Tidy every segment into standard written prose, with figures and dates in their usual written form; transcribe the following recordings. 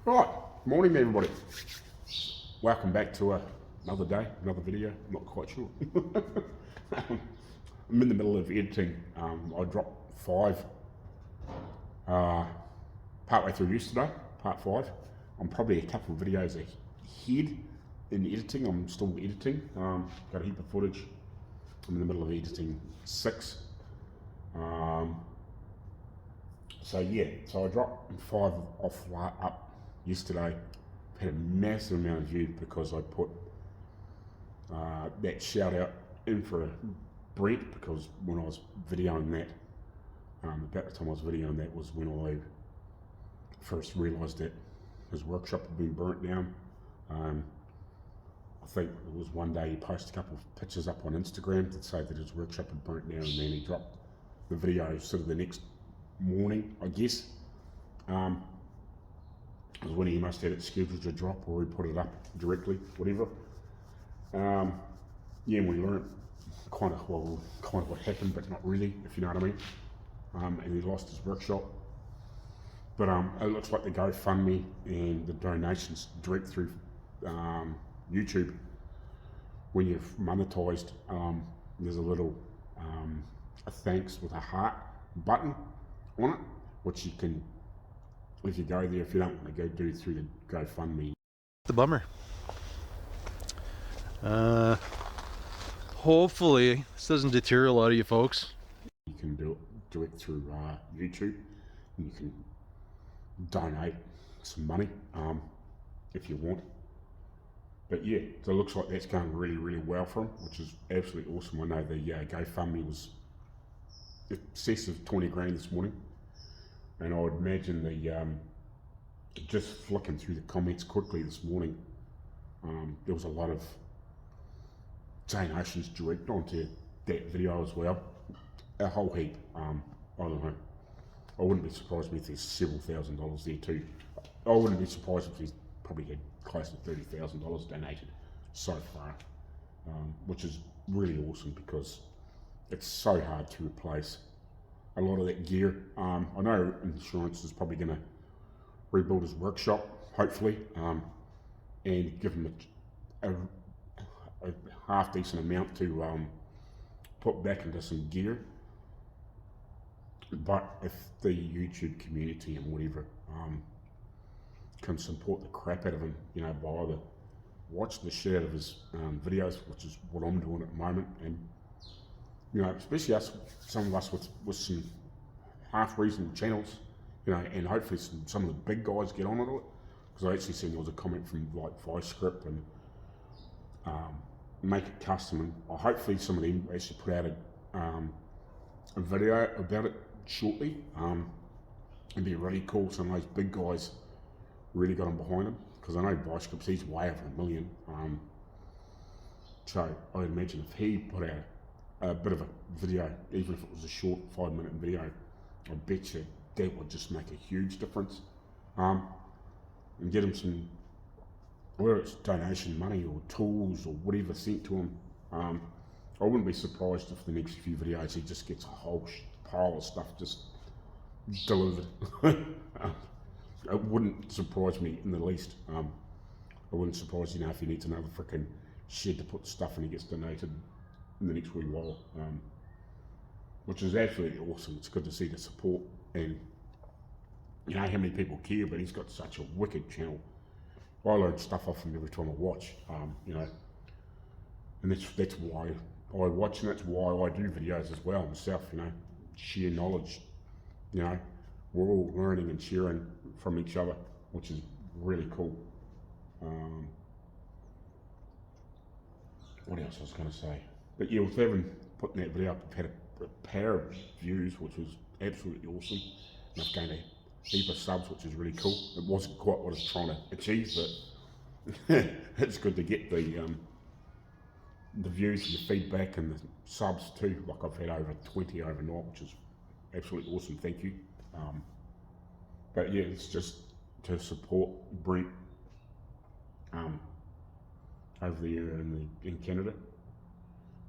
Right, morning everybody. Welcome back to another day, another video. I'm not quite sure. I'm in the middle of editing. I dropped 5 partway through yesterday, part 5. I'm probably a couple of videos ahead in editing. I'm still editing. Got a heap of footage. I'm in the middle of editing 6. So yeah, so I dropped 5 up yesterday. Had a massive amount of views because I put that shout out in for Brent, because when I was videoing that, about the time I was videoing that was when I first realised that his workshop had been burnt down. I think it was one day he posted a couple of pictures up on Instagram that say that his workshop had burnt down, and then he dropped the video sort of the next morning, I guess. It was when he must have it scheduled to drop, or he put it up directly, whatever. Yeah, and we learned kind of what happened, but not really, if you know what I mean. And he lost his workshop. But it looks like the GoFundMe and the donations direct through YouTube, when you've monetized, there's a little a thanks with a heart button on it, which you can, if you go there, if you don't want to go do through the GoFundMe. The bummer. Hopefully this doesn't deter a lot of you folks. You can do it direct through YouTube, and you can donate some money if you want. But yeah, so it looks like that's going really, really well for him, which is absolutely awesome. I know the GoFundMe was in excess of 20 grand this morning, and I would imagine the just flicking through the comments quickly this morning, there was a lot of donations direct onto that video as well, a whole heap. I don't know, I wouldn't be surprised if there's several $1,000s there too. I wouldn't be surprised if he's probably had close to $30,000 donated so far, which is really awesome, because it's so hard to replace a lot of that gear. I know insurance is probably going to rebuild his workshop, hopefully, and give him a half decent amount to put back into some gear. But if the YouTube community and whatever can support the crap out of him, you know, by either watching the shit out of his videos, which is what I'm doing at the moment, and you know, especially us, some of us with some half reasonable channels, you know, and hopefully some of the big guys get on it. Because I actually seen there was a comment from like ViceScript and Make It Custom, and hopefully some of them actually put out a video about it shortly. It'd be really cool. Some of those big guys really got on behind him, because I know ViceScript, he's way over 1 million. So I would imagine if he put out a bit of a video, even if it was a short 5-minute video, I bet you that would just make a huge difference. And get him some, whether it's donation money or tools or whatever, sent to him. I wouldn't be surprised if the next few videos he just gets a whole pile of stuff just delivered. It wouldn't surprise me in the least. I wouldn't surprise, you know, if he needs another freaking shed to put stuff in, he gets donated in the next wee while, which is absolutely awesome. It's good to see the support, and you know how many people care, but he's got such a wicked channel. I learn stuff off him every time I watch, you know, and that's why I watch, and that's why I do videos as well myself, you know, share knowledge, you know, we're all learning and sharing from each other, which is really cool. What else I was going to say? But yeah, with putting that video up, I've had a pair of views, which was absolutely awesome, and I've gained a heap of subs, which is really cool. It wasn't quite what I was trying to achieve, but it's good to get the views and the feedback and the subs too. Like I've had over 20 overnight, which is absolutely awesome. Thank you. But yeah, it's just to support Brent over there in Canada,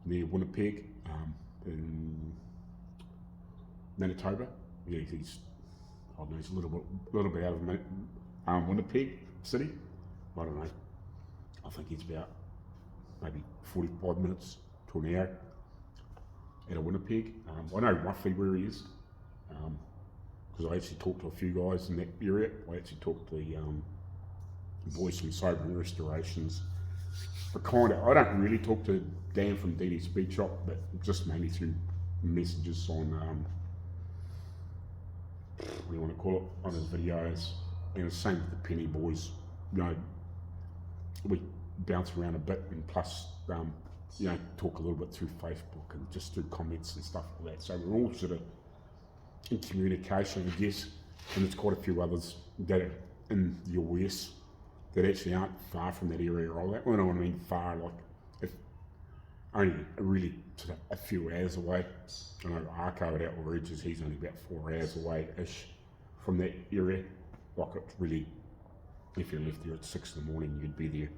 near Winnipeg, in Manitoba. Yeah, he's, I don't know, he's a little bit out of Winnipeg City. I don't know. I think it's about maybe 45 minutes to an hour out of Winnipeg. I know roughly where he is because I actually talked to a few guys in that area. I actually talked to the boys from Sobering Restorations. But I don't really talk to Dan from DD Speed Shop, but just mainly through messages on, what do you want to call it, on his videos. And the same with the Penny boys. You know, we bounce around a bit, and plus, you know, talk a little bit through Facebook and just through comments and stuff like that. So we're all sort of in communication, I guess. And there's quite a few others that are in the US that actually aren't far from that area or all that. Well, I mean far, like if only really sort of a few hours away. I know Arco at Outlaw Ridges, he's only about 4 hours away-ish from that area. Like it's really, if you left there at 6 in the morning, you'd be there,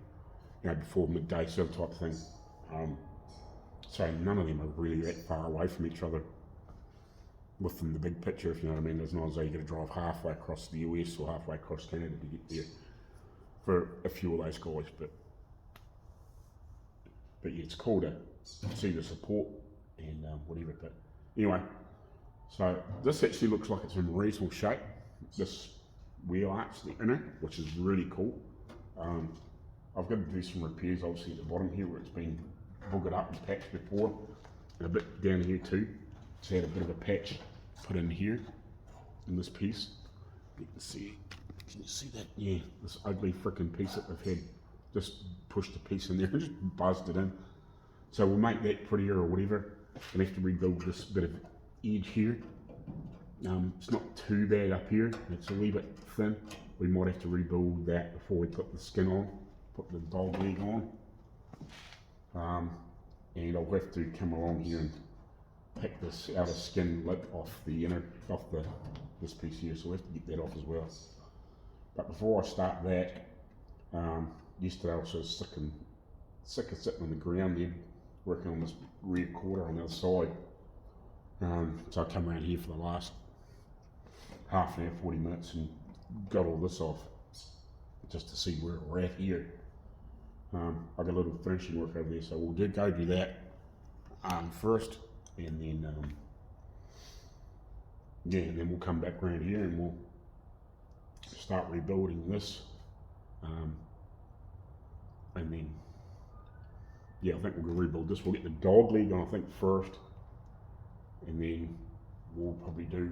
you know, before midday, sort of type thing. So none of them are really that far away from each other within the big picture, if you know what I mean. There's not as though you got to drive halfway across the US or halfway across Canada to get there for a few of those guys, but yeah, it's cool to see the support and whatever. But anyway, so this actually looks like it's in reasonable shape. This wheel arch, the inner, which is really cool. I've got to do some repairs obviously at the bottom here where it's been boogered up and patched before, and a bit down here too. So I had a bit of a patch put in here in this piece. You can see. Can you see that? Yeah, this ugly freaking piece that they've had just pushed a piece in there and just buzzed it in. So we'll make that prettier or whatever. We'll have to rebuild this bit of edge here. It's not too bad up here. It's a wee bit thin. We might have to rebuild that before we put the skin on, put the dog leg on. And I'll have to come along here and pick this outer skin lip off the inner, this piece here. So we'll have to get that off as well. But before I start that, yesterday I was sort of sick of sitting on the ground there, working on this rear quarter on the other side. So I come around here for the last half an hour, 40 minutes and got all this off, just to see where we're at here. I got a little finishing work over there, so we'll go do that first, and then yeah, and then we'll come back around here and we'll start rebuilding this, and then yeah, I think we're going to rebuild this. We'll get the dog leg on I think first, and then we'll probably do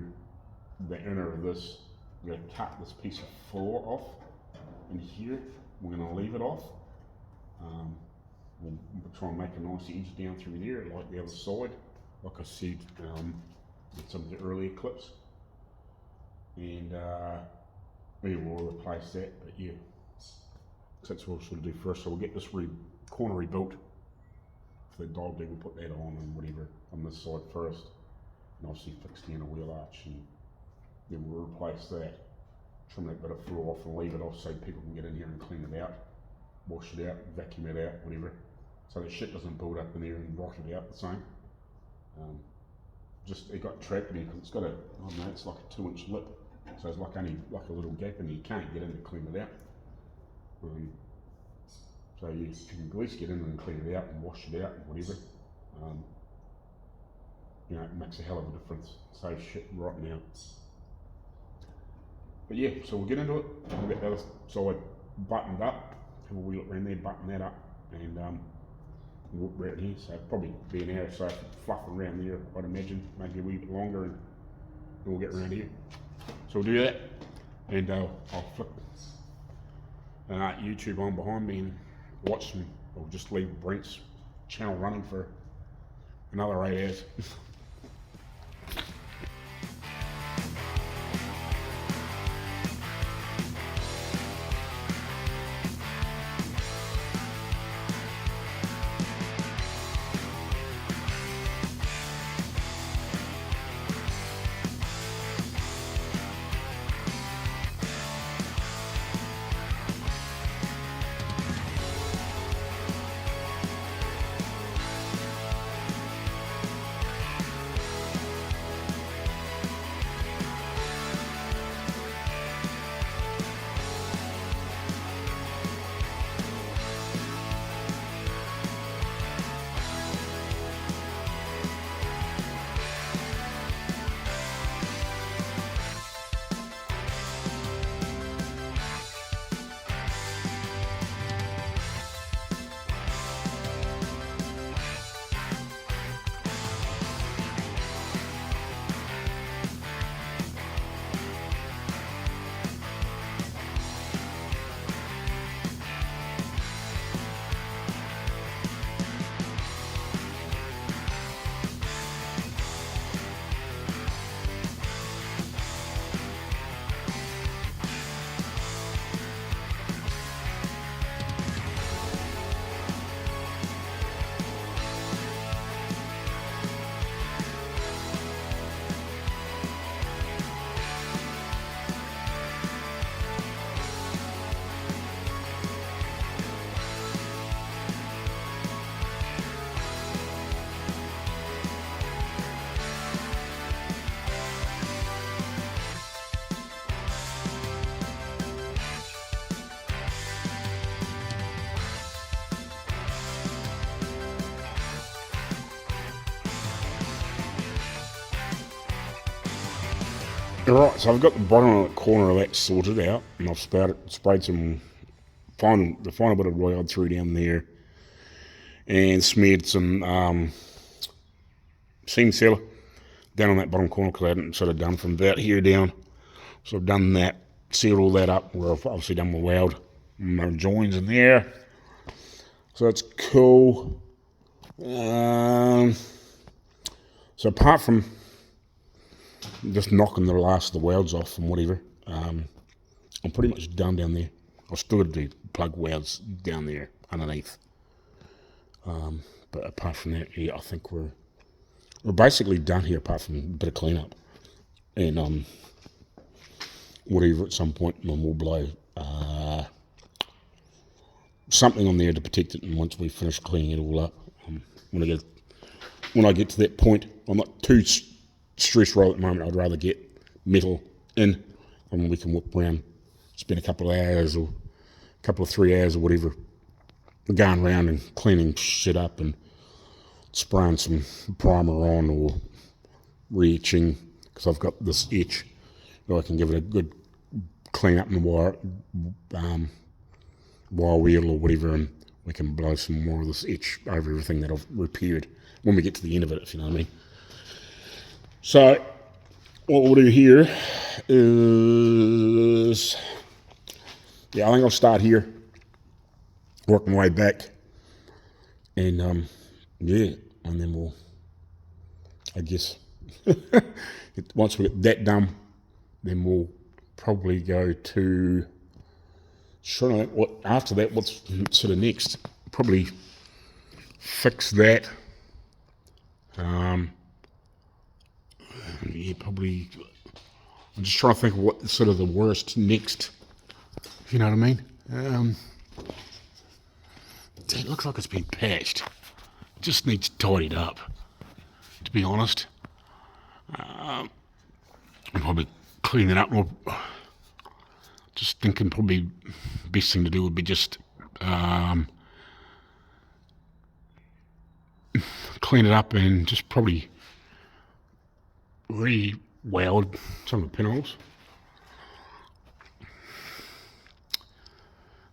the inner of this. We're going to cut this piece of floor off in here. We're going to leave it off. We'll try and make a nice edge down through there like the other side, like I said in some of the earlier clips, and maybe we'll replace that. But yeah, so that's what we'll sort of do first. So we'll get this corner rebuilt for the dog leg. We'll put that on and whatever on this side first, and obviously fix the inner wheel arch, and then we'll replace that, trim that bit of floor off and leave it off so people can get in here and clean it out, wash it out, vacuum it out, whatever, so the shit doesn't build up in there and rot it out the same. Just it got trapped in because it's got a, I don't know, it's like a 2-inch lip, so it's like only like a little gap in there. You can't get in to clean it out. So you can at least get in and clean it out and wash it out and whatever. You know, it makes a hell of a difference. Saves shit rotting out. But yeah, so we'll get into it. We'll get the other side buttoned up. Have a wee look around there, button that up, and walk around here. So probably be an hour or so fluffing around there, I'd imagine, maybe a wee bit longer, and then we'll get around here. So we'll do that, and I'll flip YouTube on behind me and watch them. I'll just leave Brent's channel running for another 8 hours. Alright, so I've got the bottom of the corner of that sorted out, and I've sprayed some the final bit of royal through down there, and smeared some seam sealer down on that bottom corner because I hadn't sort of done from about here down. So I've done that, sealed all that up, where I've obviously done my weld, no joins in there. So that's cool. So apart from just knocking the last of the welds off and whatever, I'm pretty much done down there. I've still got to do plug welds down there underneath. But apart from that, yeah, I think we're basically done here apart from a bit of cleanup. And whatever at some point, and we'll blow something on there to protect it, and once we finish cleaning it all up, when I get to that point, I'm not too stress roll at the moment. I'd rather get metal in, and we can walk around, spend a couple of hours or a couple of 3 hours or whatever going around and cleaning shit up and spraying some primer on or re-etching, because I've got this etch that I can give it a good clean up in the wire wheel or whatever, and we can blow some more of this etch over everything that I've repaired when we get to the end of it, if you know what I mean. So what we'll do here is, yeah, I think I'll start here, work my way back, and yeah, and then we'll, I guess, once we get that done, then we'll probably go to, sure, what after that, what's sort of next? Probably fix that. Yeah, probably. I'm just trying to think of what sort of the worst next. You know what I mean? It looks like it's been patched. It just needs tidied up, to be honest. I'll probably clean it up more. Just thinking probably best thing to do would be just clean it up and just probably re-weld some of the pinholes.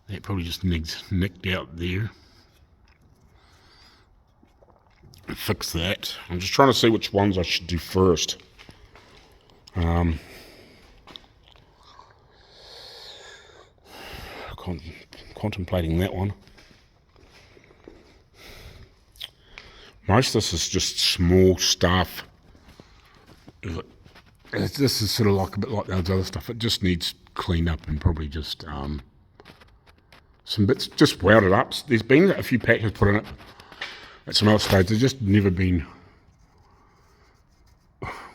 That probably just needs nicked out there. Fix that. I'm just trying to see which ones I should do first. Contemplating that one. Most of this is just small stuff. This is sort of like a bit like those other stuff. It just needs cleaned up and probably just some bits just welded up. There's been a few patches put in it at some other stages. There's just never been,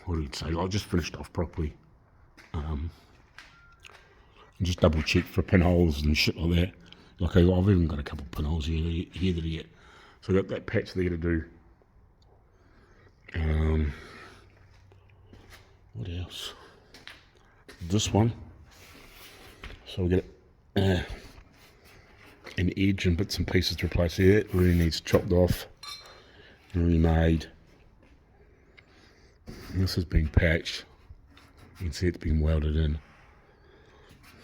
what do you say, I just finished off properly. And just double check for pinholes and shit like that. Like I've even got a couple of pinholes here that are yet. So I've got that patch there to do. What else? This one. So we get an edge and bits and pieces to replace here. It really needs chopped off and remade. This has been patched. You can see it's been welded in.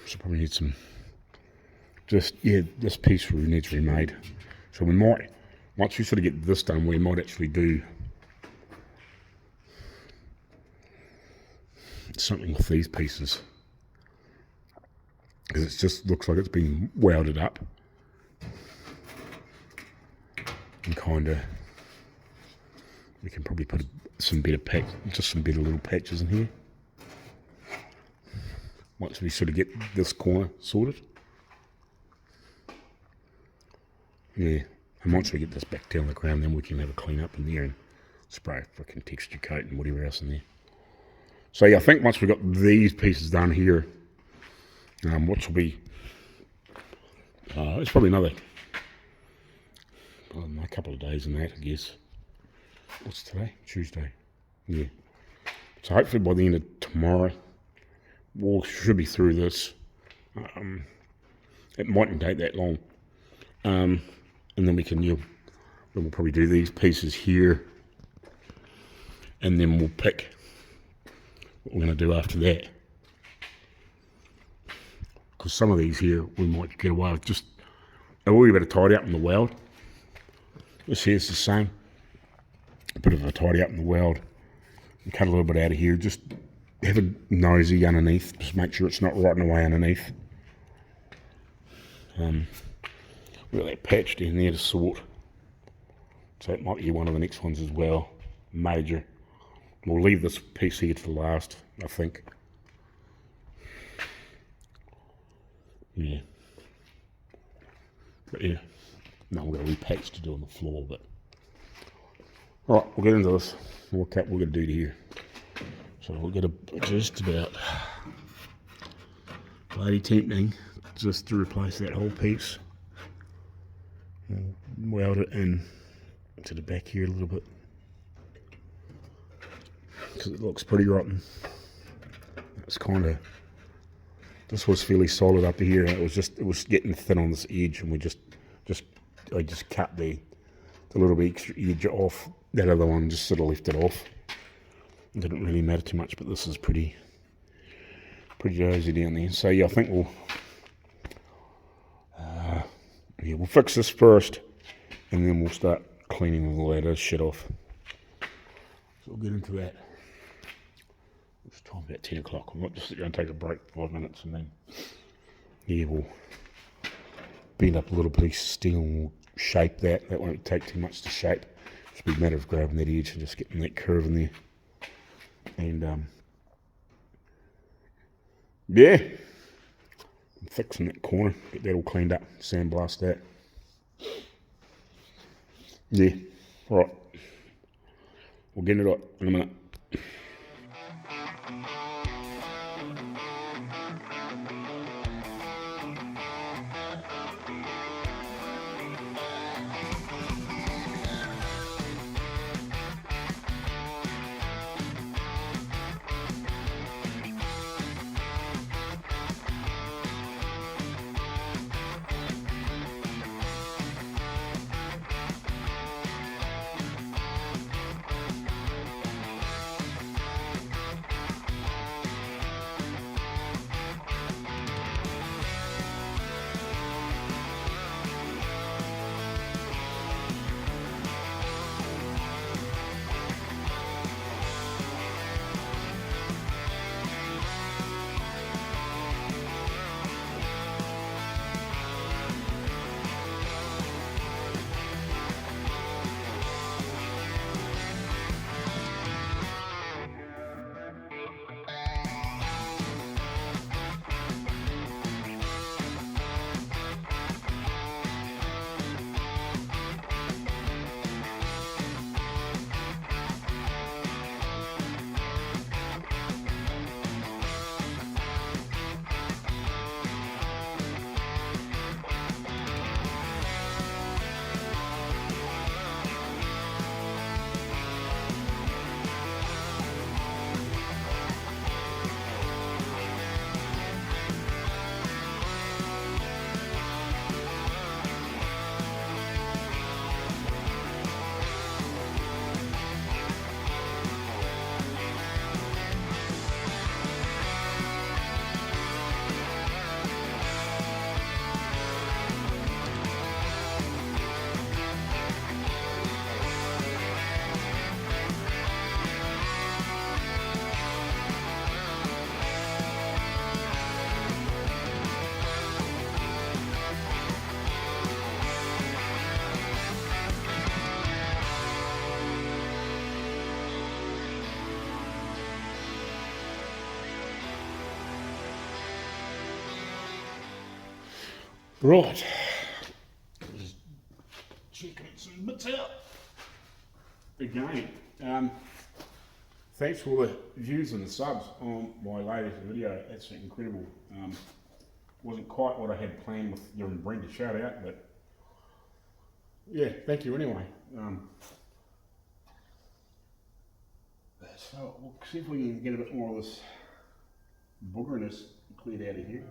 So probably need some, just, yeah, this piece really needs remade. So we might, once we sort of get this done, we might actually do something with these pieces. Because it just looks like it's been welded up. And kind of, we can probably put some better just some better little patches in here. Once we sort of get this corner sorted. Yeah, and once we get this back down the ground, then we can have a clean up in there and spray a freaking texture coat and whatever else in there. So yeah, I think once we've got these pieces done here, which will be, it's probably another, a couple of days in that, I guess. What's today? Tuesday. Yeah. So hopefully by the end of tomorrow, we should be through this. It mightn't take that long. And then we can, we'll probably do these pieces here. And then we'll what we're going to do after that. Because some of these here we might get away with just a wee bit of tidy up in the weld. This here's the same. A bit of a tidy up in the weld. And cut a little bit out of here. Just have a nosy underneath. Just make sure it's not rotting away underneath. We've got that patch down there to sort. So it might be one of the next ones as well. Major. We'll leave this piece here to last, I think. Yeah. But yeah. No, we've got a wee patch to do on the floor, but... Alright, we'll get into this. We'll work out what we're going to do here. So we'll get just about bloody tempting just to replace that whole piece. And weld it in to the back here a little bit. Because it looks pretty rotten. It's kind of... This was fairly solid up to here, and it was getting thin on this edge, and I just cut the little bit extra edge off. That other one just sort of left it off. It didn't really matter too much, but this is pretty rosy down there. So yeah, I think we'll fix this first, and then we'll start cleaning all that other shit off. So we'll get into that. It's time about 10 o'clock. I'm not just going to take a break 5 minutes, and then yeah, we'll bend up a little piece of steel and we'll shape that. That won't take too much to shape. It's a big matter of grabbing that edge and just getting that curve in there. And yeah, I'm fixing that corner, get that all cleaned up, sandblast that. Yeah, alright, we'll get it up in a minute. Right, just checking some bits out again. Thanks for all the views and the subs on my latest video. That's incredible. Wasn't quite what I had planned with giving Brent a shout out, but yeah, thank you anyway. So we'll see if we can get a bit more of this boogeriness cleared out of here.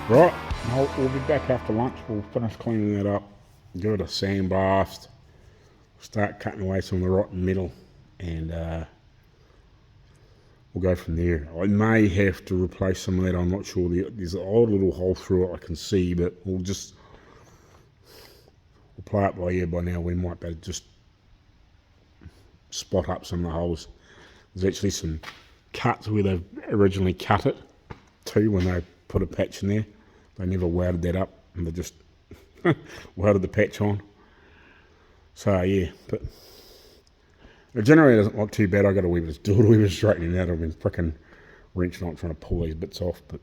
Right, we'll be back after lunch. We'll finish cleaning that up, give it a sandblast, start cutting away some of the rotten metal, and we'll go from there. I may have to replace some of that, I'm not sure. There's an odd little hole through it I can see, but we'll play it by ear by now. We might be able to just spot up some of the holes. There's actually some cuts where they've originally cut it too when they put a patch in there. They never welded that up and they just welded the patch on. So yeah, but it generally doesn't look too bad. I got a wee bit of straightening that. I've been fricking wrenching on trying to pull these bits off, but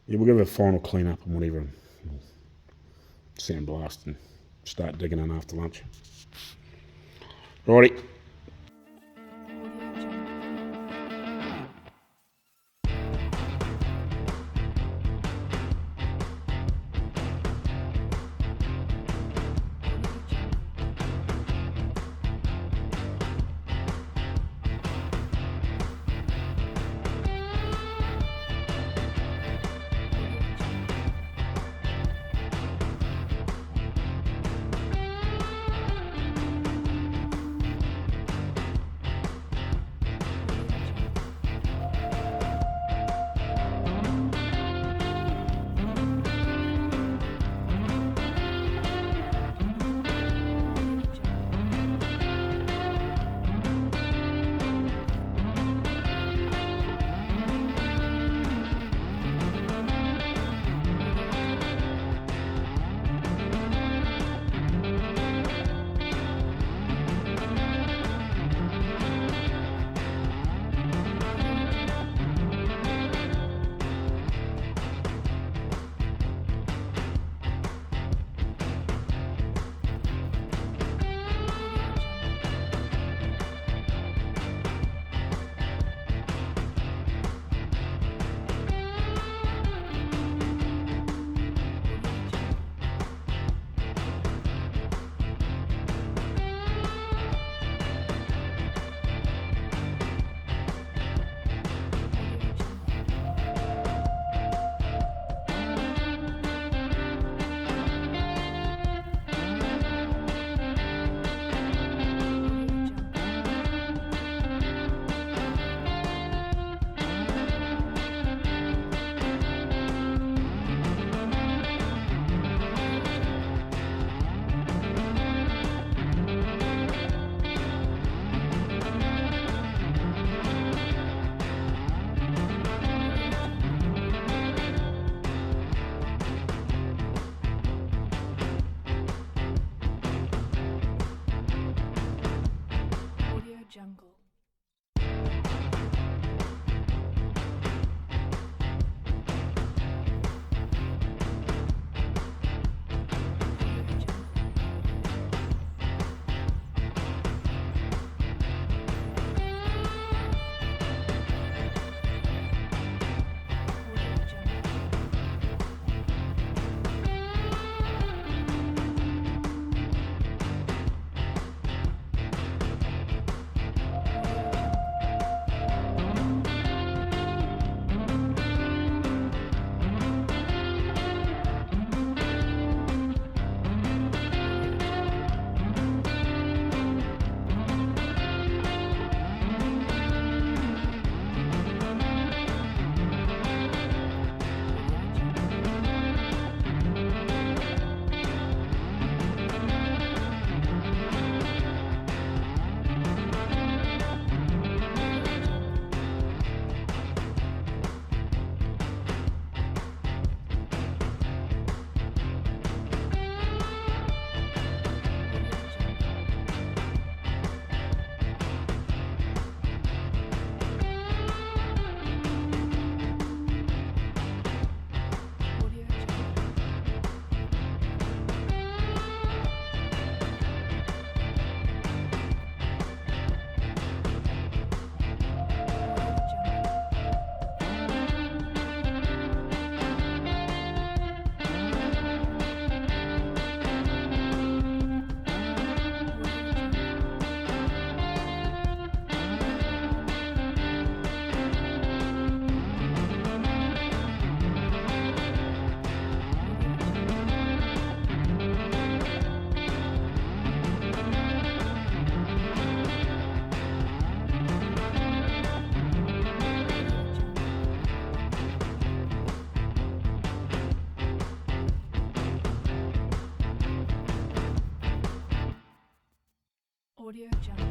yeah, we'll give it a final clean up and whatever. Sandblast and start digging in after lunch. Righty. Audio Jungle.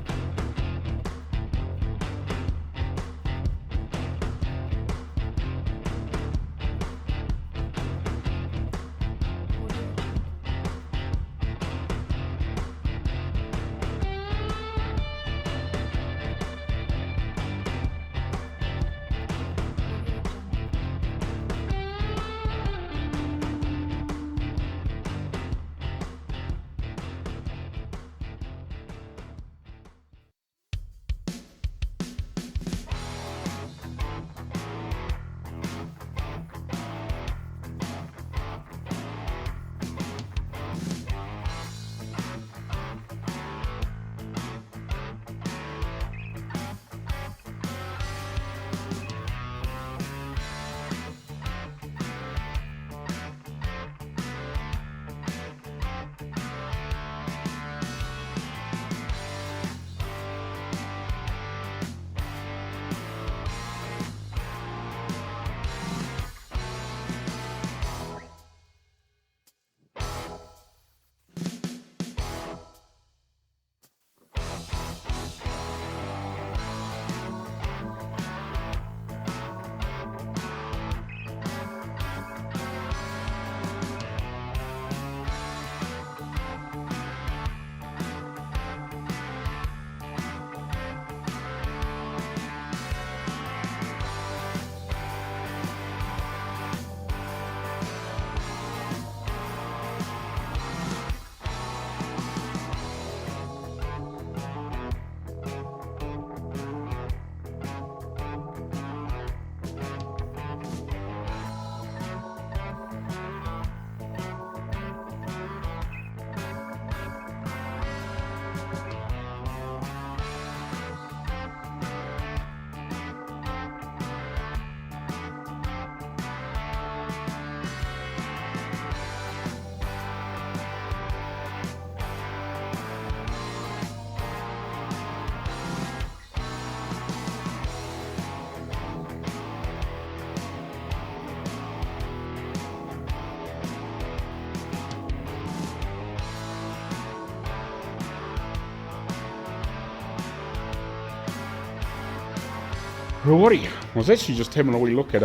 Alrighty, I was actually just having a wee look at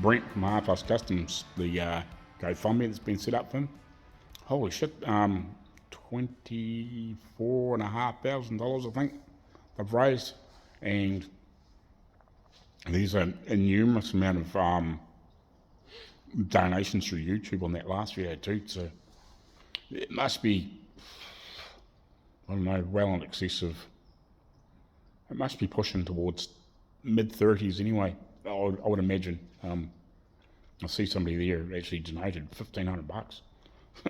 Brent from Halfass Kustoms, the GoFundMe that's been set up for him. Holy shit, $24,500 I think they've raised, and there's a numerous amount of donations through YouTube on that last video too. So it must be, I don't know, well in excess of. It must be pushing towards mid-30s anyway, I would imagine. I see somebody there actually donated $1,500.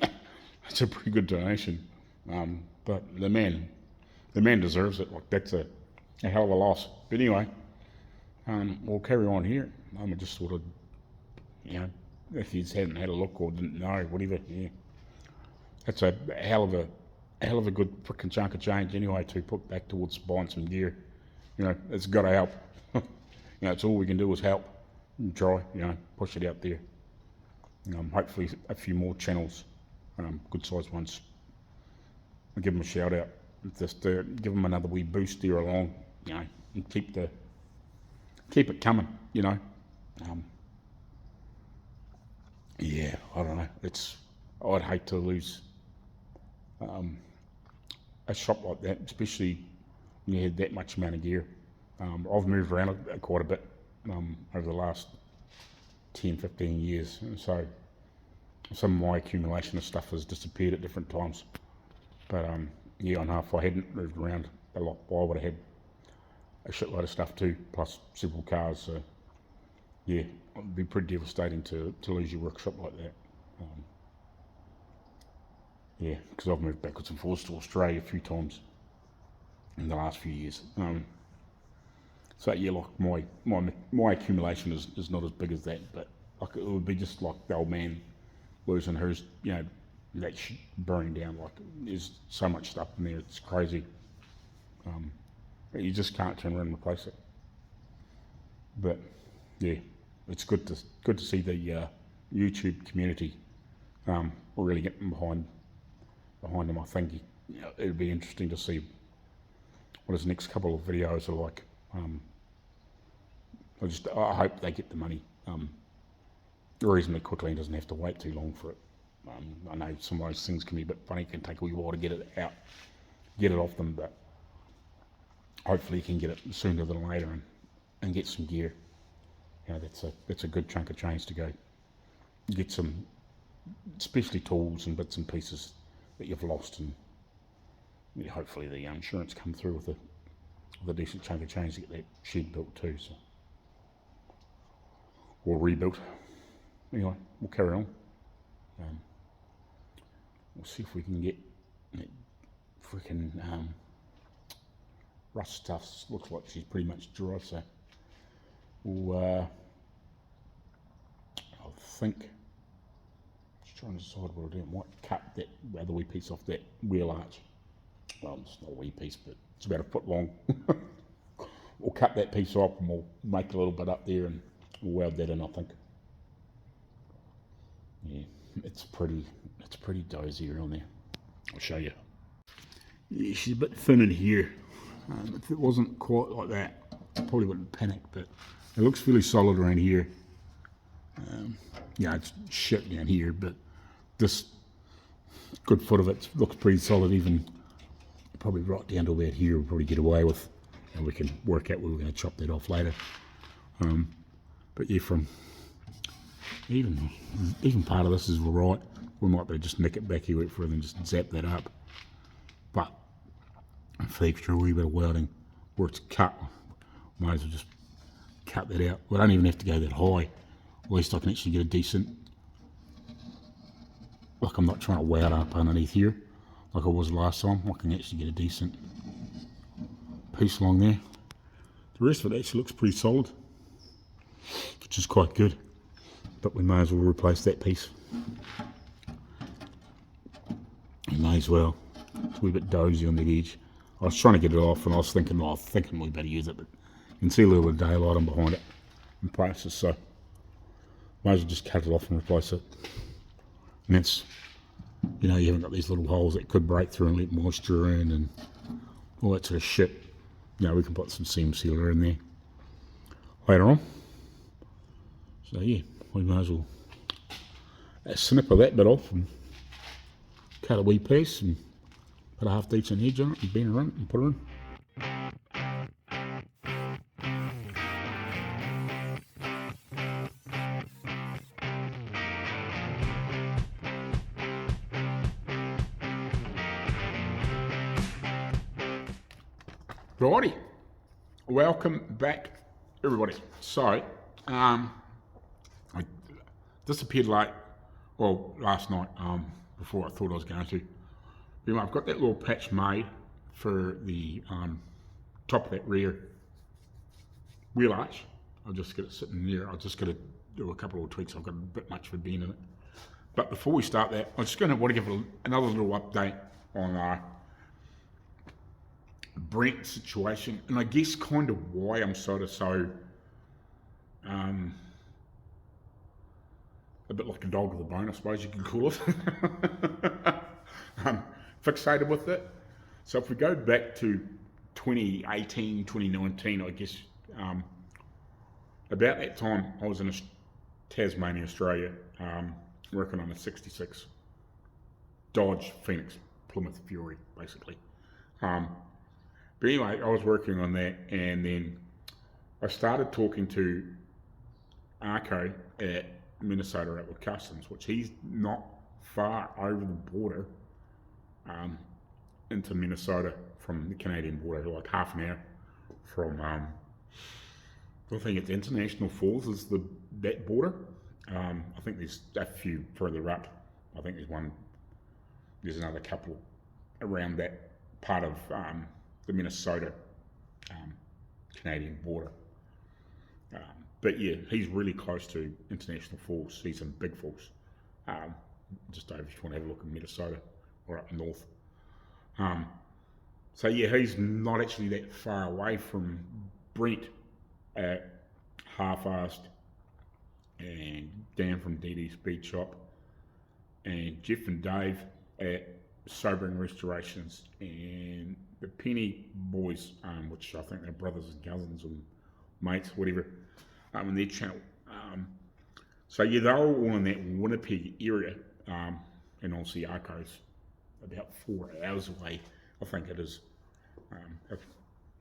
That's a pretty good donation. But the man deserves it. Like, that's a hell of a loss. But anyway, we'll carry on here. I just sort of, if you hadn't had a look or didn't know, whatever, yeah. That's a hell of a good frickin' chunk of change anyway to put back towards buying some gear. It's got to help. It's all we can do is help and try, push it out there. Hopefully a few more channels, good sized ones. I'll give them a shout out. Just give them another wee boost there along, and keep it coming, Yeah, I don't know. I'd hate to lose a shop like that, especially when you had that much amount of gear. I've moved around quite a bit over the last 10, 15 years, so some of my accumulation of stuff has disappeared at different times. But I know if I hadn't moved around a lot, I would have had a shitload of stuff too, plus several cars. So yeah, it'd be pretty devastating to lose your workshop like that. Because I've moved backwards and forwards to Australia a few times in the last few years. So yeah, like my accumulation is not as big as that, but like it would be just like the old man losing hers, that shit burning down. Like there's so much stuff in there, it's crazy. You just can't turn around and replace it. But yeah, it's good to see the YouTube community really getting behind them. I think you know, it'll be interesting to see what his next couple of videos are like. I hope they get the money reasonably quickly and doesn't have to wait too long for it. I know some of those things can be a bit funny, it can take a wee while to get it out, get it off them, but hopefully you can get it sooner than later and get some gear. You know, that's a good chunk of change to go get some, especially tools and bits and pieces that you've lost, and yeah, hopefully the insurance come through with a decent chunk of change to get that shed built too, so, or rebuilt. Anyway, we'll carry on. We'll see if we can get that freaking rust stuff. Looks like she's pretty much dry, so we'll, I think, just trying to decide what I'll do. I might cut that other wee piece off that wheel arch. Well, it's not a wee piece, but it's about a foot long. We'll cut that piece off and we'll make a little bit up there and we'll weld that in, I think. Yeah, it's pretty dozy around there. I'll show you. Yeah, she's a bit thin in here. If it wasn't quite like that, I probably wouldn't panic, but it looks fairly solid around here. Yeah, it's shit down here, but this good foot of it looks pretty solid. Even probably right down to about here we'll probably get away with, and we can work out where we're going to chop that off later. But yeah, from even part of this is right. We might be able to just nick it back here further and just zap that up. But for the extra wee bit of welding, where it's cut, might as well just cut that out. We don't even have to go that high. At least I can actually get a decent, like I'm not trying to weld up underneath here like I was last time. I can actually get a decent piece along there. The rest of it actually looks pretty solid, which is quite good. But we may as well replace that piece. We may as well. It's a wee bit dozy on the edge. I was trying to get it off and I was thinking we better use it, but you can see a little bit of daylight on behind it in places, so might as well just cut it off and replace it. And that's, you know, you haven't got these little holes that could break through and let moisture in and all that sort of shit. You know, we can put some seam sealer in there later on. So yeah, we may as well snip of that bit off and cut a wee piece and put a half decent edge on it and bend it around and put it in. Righty, welcome back everybody. So, I disappeared late, well last night, before I thought I was going to. Anyway, I've got that little patch made for the top of that rear wheel arch. I'll just get it sitting there. I'll just got to do a couple of tweaks. I've got a bit much of a bend in it. But before we start that, I'm just going to want to give another little update on our Brent situation, and I guess kind of why I'm sort of so a bit like a dog with a bone, I suppose you could call it. Fixated with it. So if we go back to 2018, 2019, I guess about that time I was in Tasmania, Australia, working on a 66 Dodge Phoenix Plymouth Fury, basically. But anyway, I was working on that, and then I started talking to Arco at Minnesota Outlaw Kustoms, which he's not far over the border into Minnesota from the Canadian border, like half an hour from, I think it's International Falls is that border. I think there's a few further up. I think there's another couple around that part of the Minnesota Canadian border. But yeah, he's really close to International Falls. He's in Big Falls. Just over if you want to have a look in Minnesota or up north. So yeah, he's not actually that far away from Brent at Halfass and Dan from DD Speed Shop and Jeff and Dave at sobering restorations, and the Penny boys, which I think they're brothers and cousins and mates, whatever, in their channel. So yeah, they're all in that Winnipeg area, and obviously Arco's about 4 hours away, I think it is. If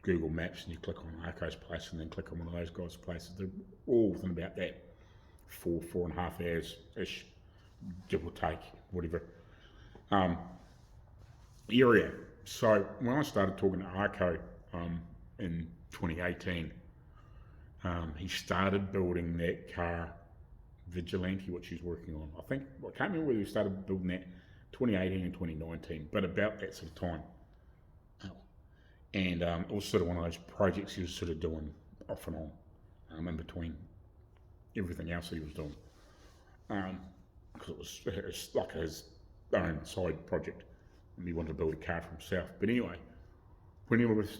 Google Maps and you click on Arco's place and then click on one of those guys' places, they're all within about that 4.5 hours-ish, give or take, whatever, area. So when I started talking to Arco in 2018, he started building that car Vigilante, which he's working on. I can't remember whether he started building that 2018 and 2019, but about that sort of time. And it was sort of one of those projects he was sort of doing off and on, in between everything else that he was doing. Because it was like his own side project, and he wanted to build a car for himself. But anyway, when he was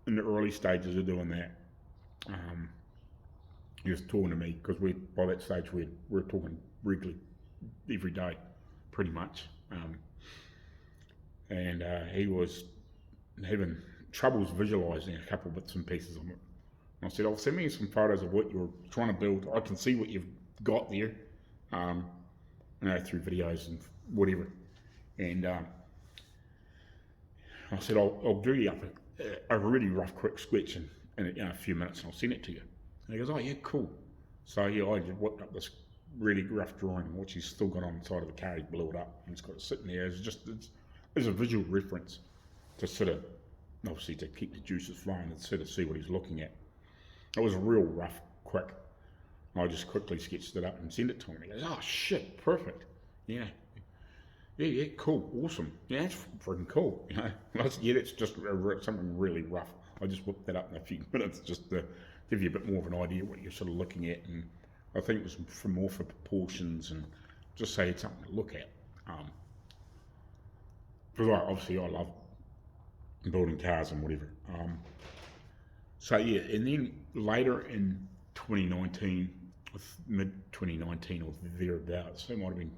in the early stages of doing that, he was talking to me, because by that stage we were talking regularly every day, pretty much. And he was having troubles visualising a couple of bits and pieces of it. And I said, "Oh, send me some photos of what you're trying to build. I can see what you've got there, through videos and whatever." And I said, I'll do you up a really rough, quick sketch in a few minutes, and I'll send it to you." And he goes, "Oh yeah, cool." So yeah, I just whipped up this really rough drawing, which he's still got on the side of the car. He blew it up, and he's got it sitting there as a visual reference to sort of, obviously, to keep the juices flowing and sort of see what he's looking at. It was real rough, quick. I just quickly sketched it up and sent it to him. He goes, "Oh shit, perfect. Yeah, cool, awesome. Yeah, that's freaking cool." I said, "Yeah, that's just something really rough. I just whipped that up in a few minutes just to give you a bit more of an idea what you're sort of looking at." And I think it was more for proportions and just say it's something to look at. Because obviously I love building cars and whatever. So yeah, and then later in 2019, mid-2019 or thereabouts, it might have been,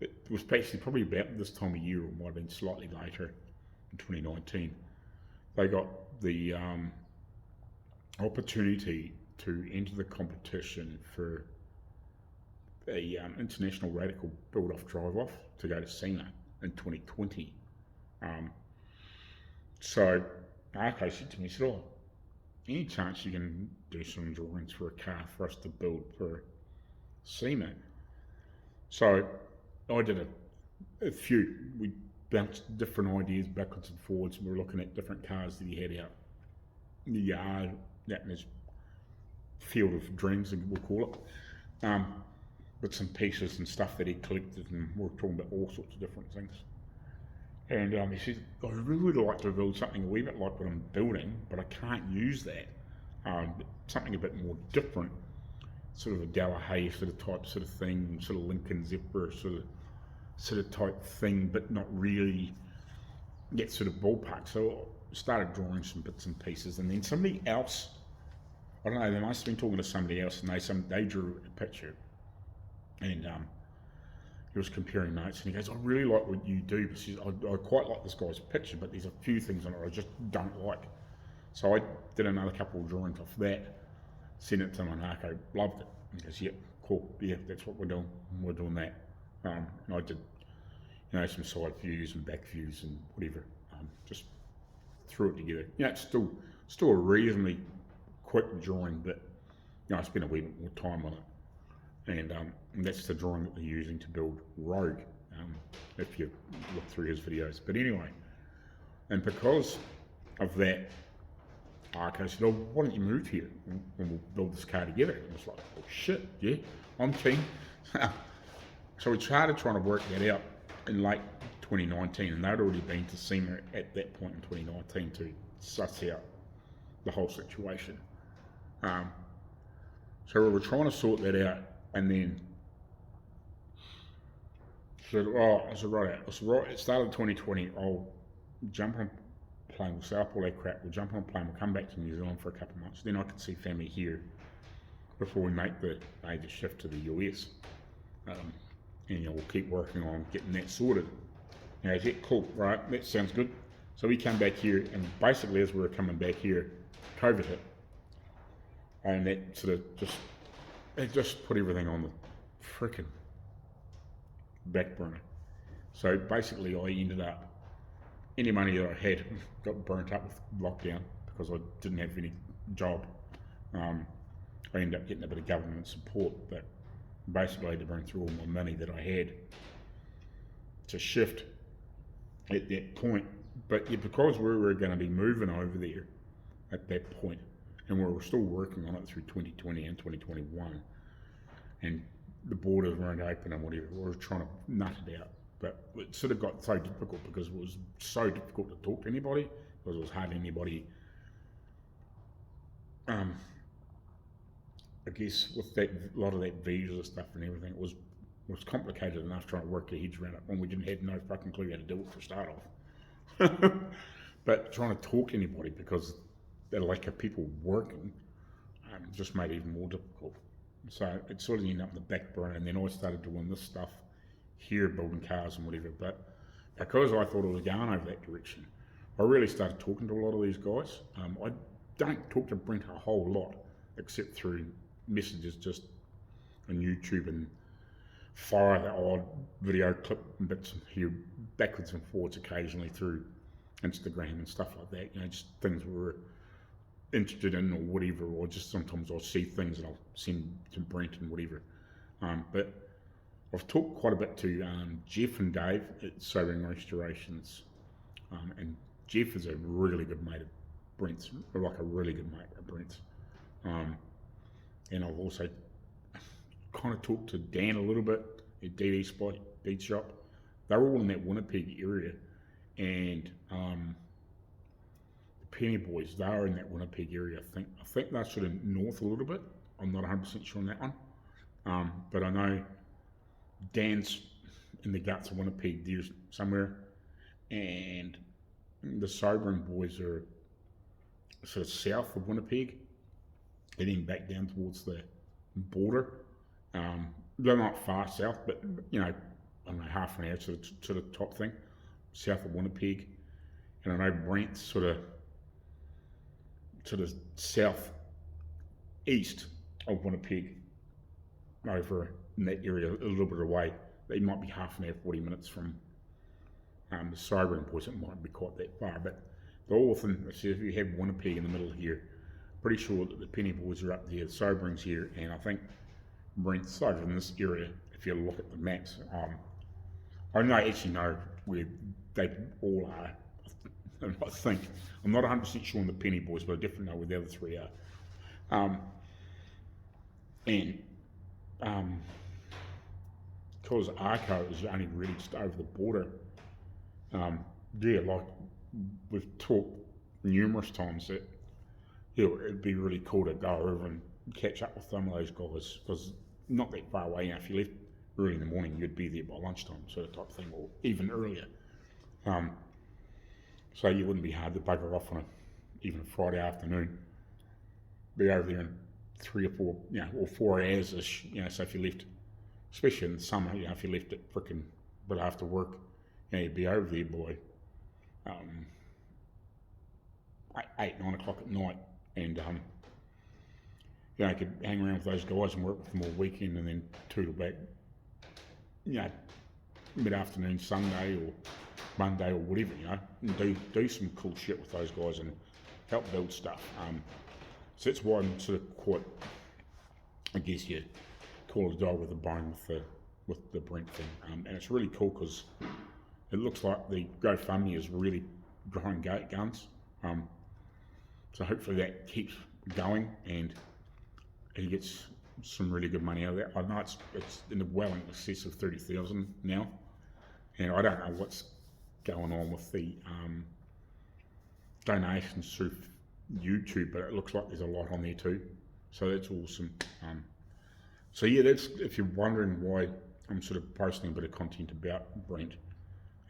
it was basically probably about this time of year, or might have been slightly later in 2019, they got the opportunity to enter the competition for a international radical build-off drive-off to go to SEMA in 2020. So Arco said to me, he said, "Oh, any chance you can do some drawings for a car for us to build for SEMA?" So I did a few. We bounced different ideas backwards and forwards, and we were looking at different cars that he had out in the yard, out in his field of dreams, we'll call it. Bits and pieces and stuff that he collected, and we were talking about all sorts of different things. And he said, "I really would like to build something a wee bit like what I'm building, but I can't use that. Something a bit more different, sort of a Galahad sort of thing, sort of Lincoln Zephyr sort of type thing, but not really get sort of ballpark." So I started drawing some bits and pieces, and then somebody else, I don't know, they must have been talking to somebody else, and they drew a picture, and he was comparing notes, and he goes, "I really like what you do, but I quite like this guy's picture, but there's a few things on it I just don't like." So I did another couple of drawings off that, sent it to him, and Arco loved it. He goes, "Yeah, cool, yeah, that's what we're doing. We're doing that." And I did, some side views and back views and whatever. Just threw it together. It's still a reasonably quick drawing, but I spent a wee bit more time on it. And that's the drawing that they're using to build Rogue, if you look through his videos. But anyway, and because of that, Arco said, "Oh, why don't you move here and we'll build this car together?" And I was like, "Oh shit, yeah, I'm keen." So we started trying to work that out in late 2019, and they'd already been to SEMA at that point in 2019 to suss out the whole situation. So we were trying to sort that out. And then said, I said, right, it started 2020, I'll jump on a plane, we'll set up all that crap, we'll jump on a plane, we'll come back to New Zealand for a couple of months, then I can see family here before we make the major shift to the US. And we'll keep working on getting that sorted. You know, is that cool, right? That sounds good. So we came back here, and basically as we were coming back here, COVID hit. And that sort of just put everything on the frickin' back burner. So basically I ended up, any money that I had got burnt up with lockdown because I didn't have any job. I ended up getting a bit of government support, but basically I had to burn through all my money that I had to shift at that point. But yeah, because we were going to be moving over there at that point, and we were still working on it through 2020 and 2021, and the borders weren't open and whatever, we were trying to nut it out. But it sort of got so difficult because it was so difficult to talk to anybody, because it was hardly anybody, I guess with that, a lot of that visa stuff and everything, it was complicated enough trying to work our heads around it when we didn't have no fucking clue how to do it for start off. But trying to talk to anybody because the lack of people working just made it even more difficult. So it sort of ended up in the back burner, and then I started doing this stuff here, building cars and whatever. But because I thought I was going over that direction, I really started talking to a lot of these guys. I don't talk to Brent a whole lot, except through messages just on YouTube, and fire the odd video clip and bits here backwards and forwards occasionally through Instagram and stuff like that. You know, just things we were interested in or whatever, or just sometimes I'll see things and I'll send to Brent and whatever. But I've talked quite a bit to Jeff and Dave at Sobering Restorations, and Jeff is a really good mate of Brent's, or like a really good mate of Brent's. And I've also kind of talked to Dan a little bit at DD Spot, Beat Shop. They're all in that Winnipeg area, and the Penny Boys, they're in that Winnipeg area. I think they're sort of north a little bit. I'm not 100% sure on that one, but I know Dan's in the guts of Winnipeg there somewhere, and the Sobering Boys are sort of south of Winnipeg, heading back down towards the border. They're not far south, but you know, I don't know, half an hour to the top thing, south of Winnipeg. And I know Brent's sort of south east of Winnipeg, over in that area, a little bit away. They might be half an hour, 40 minutes from the Sobering Boys. It might be quite that far, but the whole thing, if you have Winnipeg in the middle here, pretty sure that the Penny Boys are up there, the Sobering's here, and I think Brent's over in this area. If you look at the maps, I actually know where they all are. I think I'm not 100% sure on the Penny Boys, but I definitely know where the other three are. Because Arco is only really just over the border. Yeah, like we've talked numerous times that it'd be really cool to go over and catch up with some of those guys, because not that far away. You know, if you left early in the morning, you'd be there by lunchtime, sort of type thing, or even earlier. So you wouldn't be hard to bugger off on even a Friday afternoon. Be over there in 3 or 4, you know, or 4 hours-ish. You know, so if you left, especially in the summer, you know, if you left at frickin' bit after work, you know, you'd be over there by 8, 9 o'clock at night, and you know, you could hang around with those guys and work with them all weekend, and then tootle back, you know, mid-afternoon Sunday or Monday or whatever, you know, and do some cool shit with those guys and help build stuff. So that's why I'm sort of quite, I guess you call it a dog with a bone with the Brent thing, and it's really cool because it looks like the GoFundMe is really growing guns. So hopefully that keeps going and he gets some really good money out of that. I know it's in the well in excess of 30,000 now, and I don't know what's going on with the donations through YouTube, but it looks like there's a lot on there too, so that's awesome. So yeah, that's, if you're wondering why I'm sort of posting a bit of content about Brent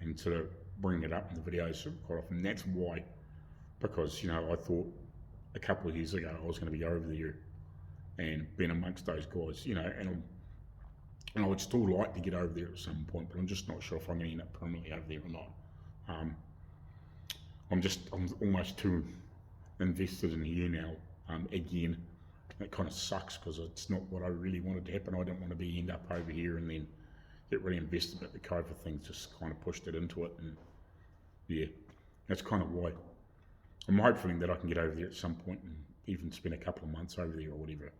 and sort of bringing it up in the videos quite often, that's why. Because, you know, I thought a couple of years ago I was going to be over there and being amongst those guys, you know, and and I would still like to get over there at some point, but I'm just not sure if I'm going to end up permanently over there or not. I'm almost too invested in here now. Again, it kind of sucks because it's not what I really wanted to happen. I don't want to end up over here and then get really invested, but the COVID thing just kind of pushed it into it, and yeah, that's kind of why I'm hoping that I can get over there at some point and even spend a couple of months over there or whatever,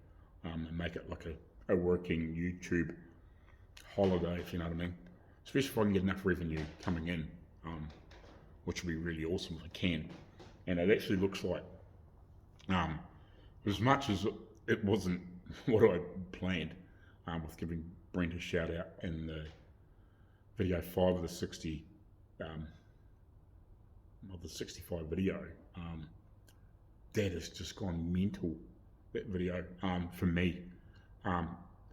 and make it like a working YouTube holiday, if you know what I mean. Especially if I can get enough revenue coming in, which would be really awesome if I can. And it actually looks like, as much as it wasn't what I planned, with giving Brent a shout out in the video 5 of the 60, of the 65 video, that has just gone mental, that video, for me.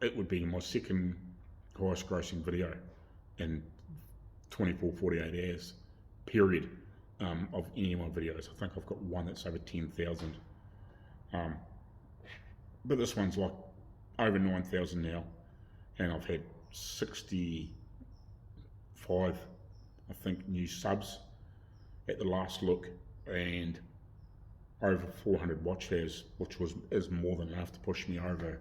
It would be my second highest grossing video in 24, 48 hours, period, of any of my videos. I think I've got one that's over 10,000. But this one's like over 9,000 now, and I've had 65, I think, new subs at the last look, and over 400 watch hours, which is more than enough to push me over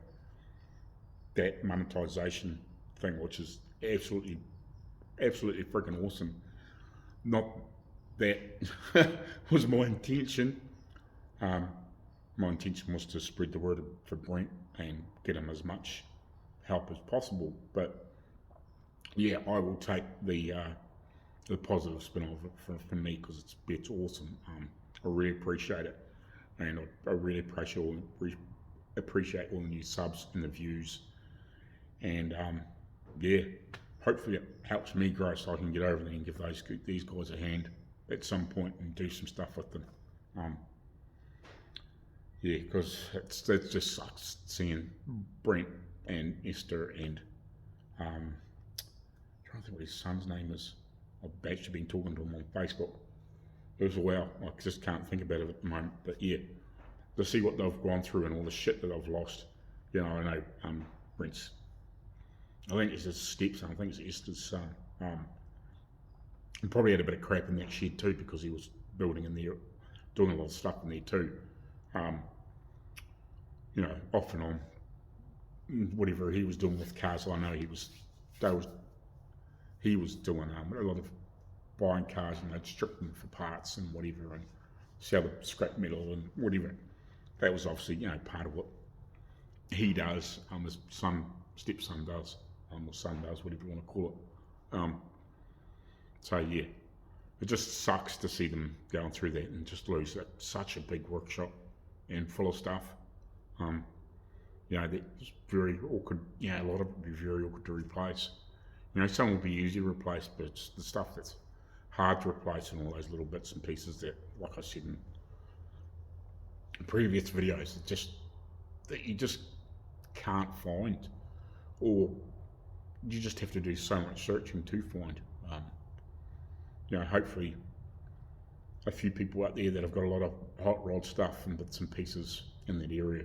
that monetization thing, which is absolutely freaking awesome. Not that was my intention. My intention was to spread the word for Brent and get him as much help as possible. But yeah, I will take the positive spin of it from me, because it's awesome. I really appreciate it, and I really appreciate all the new subs and the views, and yeah, hopefully it helps me grow so I can get over there and give these guys a hand at some point and do some stuff with them. Yeah, because it just sucks seeing Brent and Esther and I'm trying to think what his son's name is. I've actually been talking to him on Facebook. It was wow, I just can't think about it at the moment. But yeah, to see what they've gone through and all the shit that I've lost. You know, I know Brent's, I think it's his stepson, I think it's Esther's son. He probably had a bit of crap in that shed too, because he was building in there, doing a lot of stuff in there too. You know, off and on, whatever he was doing with cars, I know he was doing a lot of buying cars and they'd strip them for parts and whatever and sell the scrap metal and whatever. That was obviously, you know, part of what he does, his stepson does, or son does, whatever you want to call it. So yeah, it just sucks to see them going through that and just lose that, such a big workshop and full of stuff. You know, that's very awkward. You know, a lot of it would be very awkward to replace. You know, some will be easy to replace, but it's the stuff that's hard to replace and all those little bits and pieces that, like I said in previous videos, that you just can't find, or you just have to do so much searching to find. You know, hopefully a few people out there that have got a lot of hot rod stuff and bits and pieces in that area,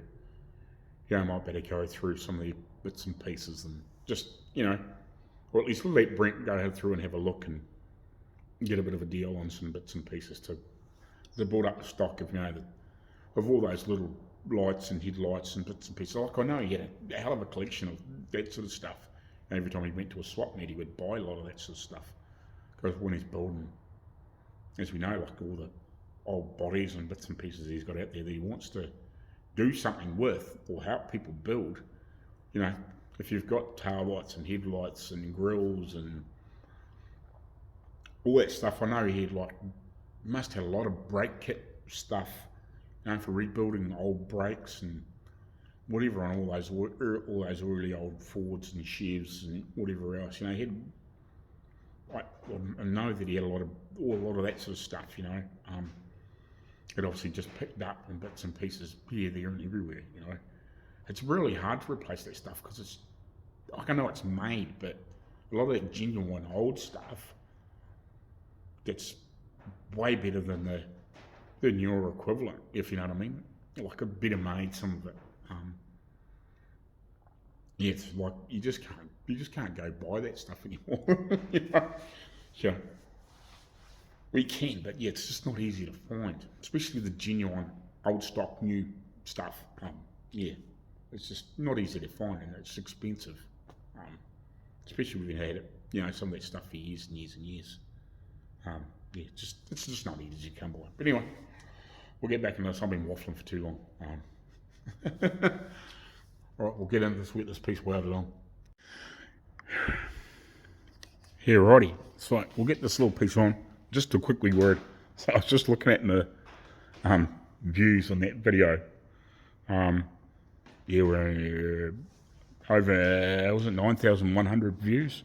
you know, might better go through some of the bits and pieces and just, you know, or at least we'll let Brent go through and have a look and get a bit of a deal on some bits and pieces to build up the stock of, you know, of all those little lights and headlights and bits and pieces. Like, I know he had a hell of a collection of that sort of stuff. And every time he went to a swap meet, he would buy a lot of that sort of stuff. Because when he's building, as we know, like all the old bodies and bits and pieces he's got out there that he wants to do something with or help people build, you know, if you've got tail lights and headlights and grills and all that stuff, I know he must have a lot of brake kit stuff, you know, for rebuilding old brakes and whatever on all those really old Fords and Chevs and whatever else. You know, I know that he had a lot of that sort of stuff. You know, it obviously just picked up in bits and pieces here, there, and everywhere. You know, it's really hard to replace that stuff because it's, like, I know it's made, but a lot of that genuine old stuff gets way better than the newer equivalent, if you know what I mean. Like a better made, some of it. yeah, it's like you just can't go buy that stuff anymore. You know? Yeah. We can, but yeah, it's just not easy to find, especially the genuine old stock new stuff. Yeah, it's just not easy to find, and it's expensive. Especially when you've had it, some of that stuff for years and years and years. Yeah, it's just not easy to come by. But anyway, we'll get back into this. I've been waffling for too long. All right, we'll get into this, get this piece welded on. Here, righty. So we'll get this little piece on. Just a quickly word. So I was just looking at the views on that video. Yeah, we're over, was it 9,100 views?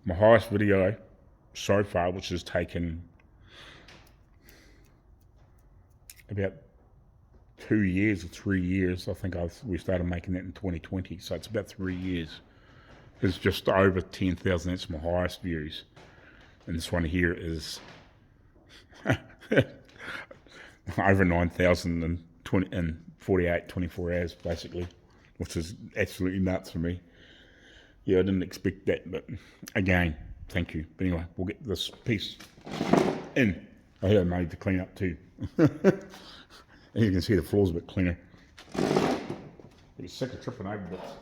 My highest video so far, which has taken about 2 years or 3 years. I think we started making that in 2020, so it's about 3 years. It's just over 10,000. That's my highest views, and this one here is over 9,000 in 24 hours, basically, which is absolutely nuts for me. Yeah, I didn't expect that, but again, thank you. But anyway, we'll get this piece in. I had it made to clean up too. As you can see, the floor's a bit cleaner. Pretty sick of tripping over bits.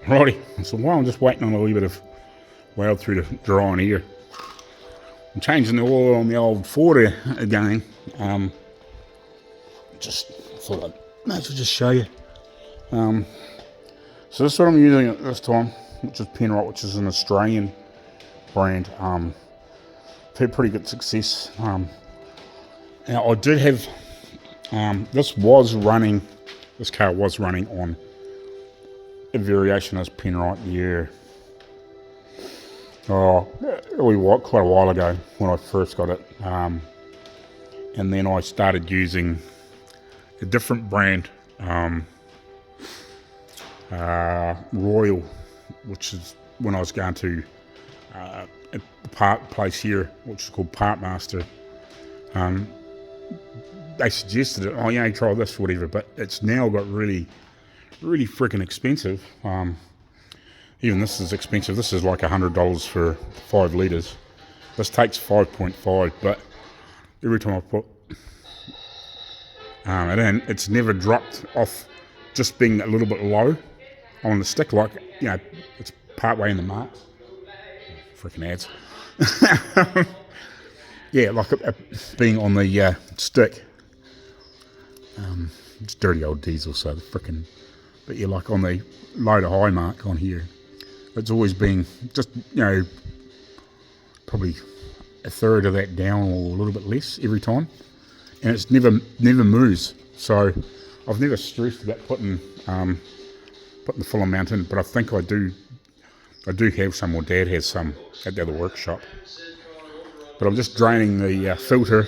Righty, so while I'm just waiting on a wee bit of weld through the drying here, I'm changing the oil on the old Ford again. Just thought I might as well just show you. So this is what I'm using at this time, which is Penrite, which is an Australian brand. I've had pretty good success. Now I did have, this car was running on a variation as Penrite, yeah. Quite a while ago when I first got it. And then I started using a different brand, Royal which is when I was going to a part place here, which is called Part Master. They suggested it, oh yeah, try this, whatever, but it's now got really freaking expensive. Even this is expensive. This is like $100 for 5 litres. This takes 5.5, but every time I put it in, it's never dropped off just being a little bit low on the stick, like, you know, it's part way in the mark. Freaking ads. Yeah, like being on the stick. It's dirty old diesel, so the freaking, but yeah, like on the low to high mark on here, it's always been just, you know, probably a third of that down or a little bit less every time, and it's never moves. So I've never stressed about putting the full amount in, but I think I do have some, or Dad has some at the other workshop. But I'm just draining the filter.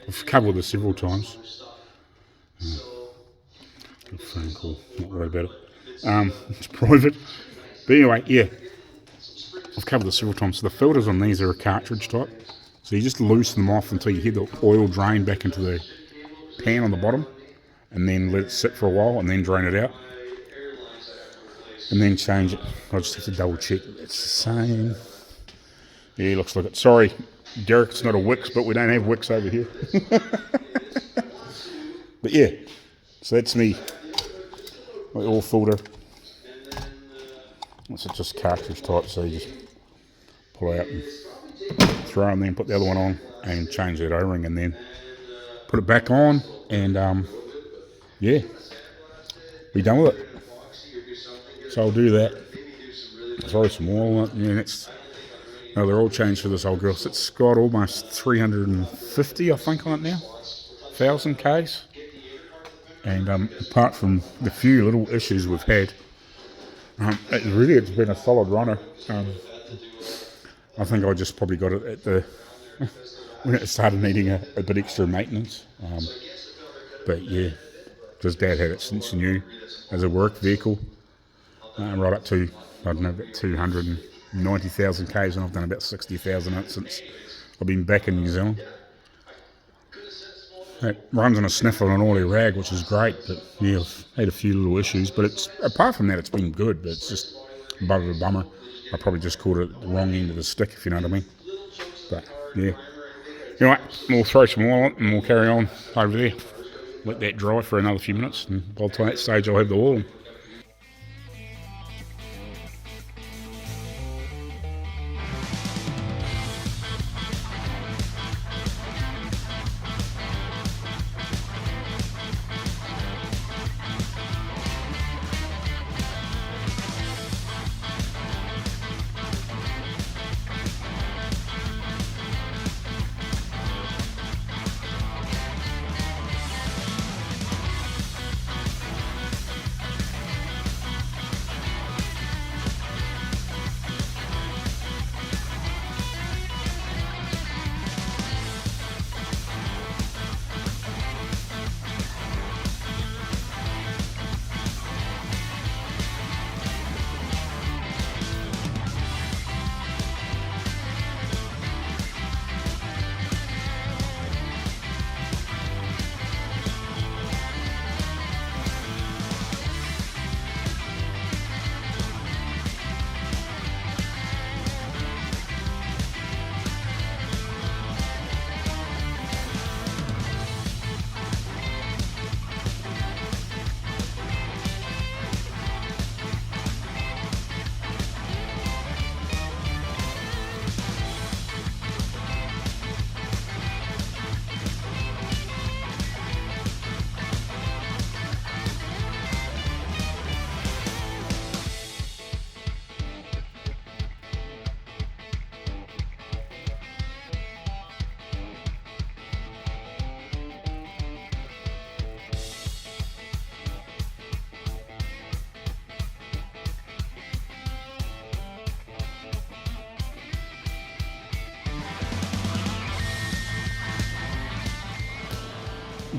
I've covered this several times. Good phone call, not worried about it. It's private. But anyway, yeah, I've covered this several times. So the filters on these are a cartridge type. So you just loosen them off until you hear the oil drain back into the pan on the bottom, and then let it sit for a while, and then drain it out. And then change it. I just have to double check it's the same. Yeah, looks like it. Sorry, Derek, it's not a Wix, but we don't have Wix over here. But yeah, so that's me. My oil filter. It's just cartridge type, so you just pull out and throw, and then put the other one on and change that O-ring, and then put it back on, and yeah, be done with it. So I'll do that. Throw some oil on it, and it's, no, they're all changed for this old girl. So it's got almost 350, I think, on it now, 1,000 Ks. And apart from the few little issues we've had, it's been a solid runner. I think I just probably got it at the when it started needing a bit extra maintenance. But yeah, because Dad had it since new as a work vehicle, right up to, I don't know, about 290,000 Ks, and I've done about 60,000 on it since I've been back in New Zealand. It runs on a sniffer and an oily rag, which is great, but yeah, I've had a few little issues, but it's, apart from that, it's been good, but it's just a bit of a bummer. I probably just caught it at the wrong end of the stick, if you know what I mean. But yeah, anyway, we'll throw some oil on it and we'll carry on over there. Let that dry for another few minutes, and by the time that stage I'll have the oil.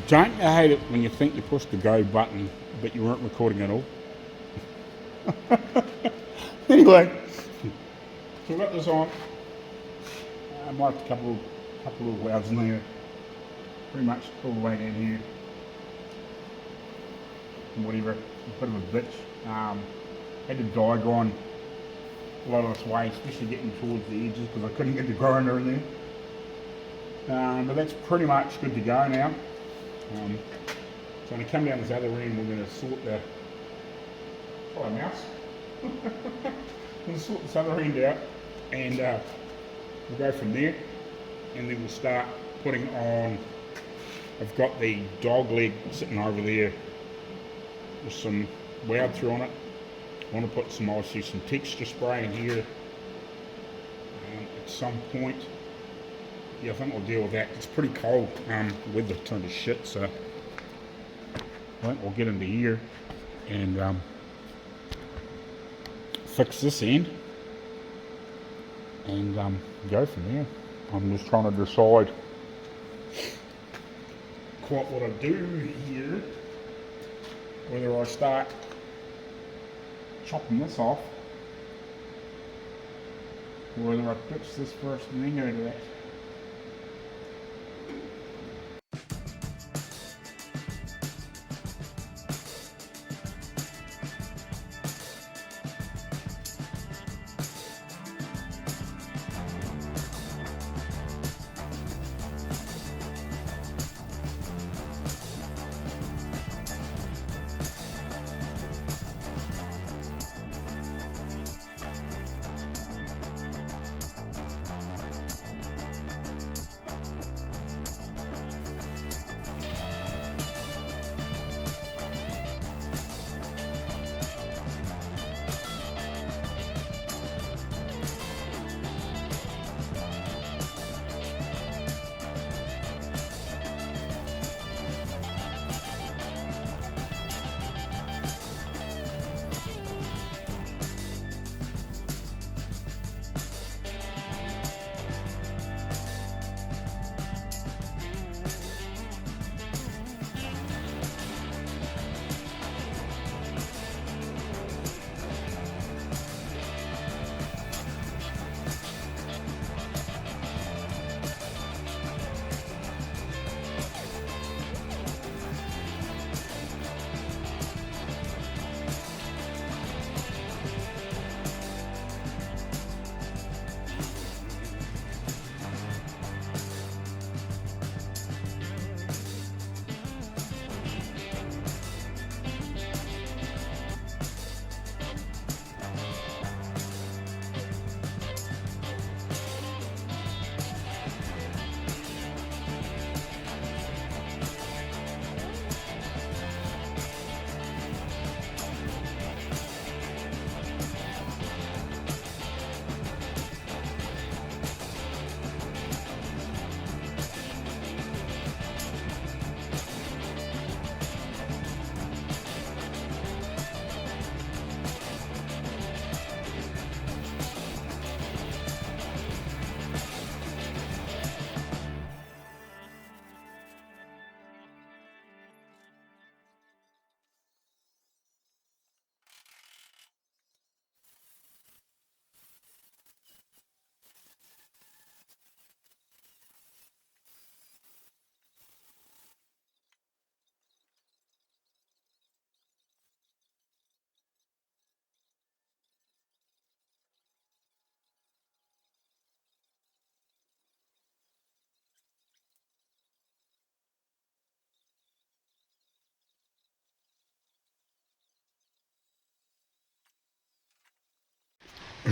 Don't you hate it when you think you pushed the go button, but you weren't recording at all? Anyway, so I've got this on. I marked a couple of welds in there. Pretty much all the way down here. And whatever, a bit of a bitch. Had to diagram a lot of this way, especially getting towards the edges because I couldn't get the grinder in there. But that's pretty much good to go now. So I'm going to come down this other end. We're going to sort the mouse. I'm going to sort this other end out, and we'll go from there. And then we'll start putting on. I've got the dog leg sitting over there with some weld through on it. I want to put some, obviously, some texture spray in here at some point. Yeah, I think we'll deal with that. It's pretty cold. Weather turned to shit, so I think we'll get into here and fix this end and go from there. I'm just trying to decide quite what I do here, whether I start chopping this off or whether I fix this first and then go to that.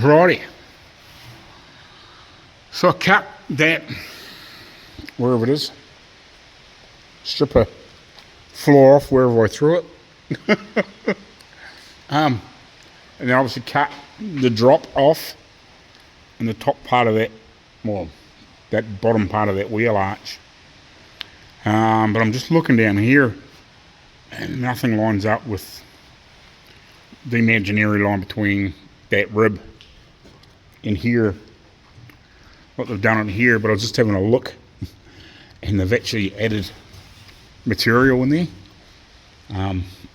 Righty. So I cut that, wherever it is, strip a floor off wherever I threw it. And then obviously cut the drop off and the top part of that, well, that bottom part of that wheel arch. But I'm just looking down here and nothing lines up with the imaginary line between that rib in here, what they've done in here. But I was just having a look and they've actually added material in there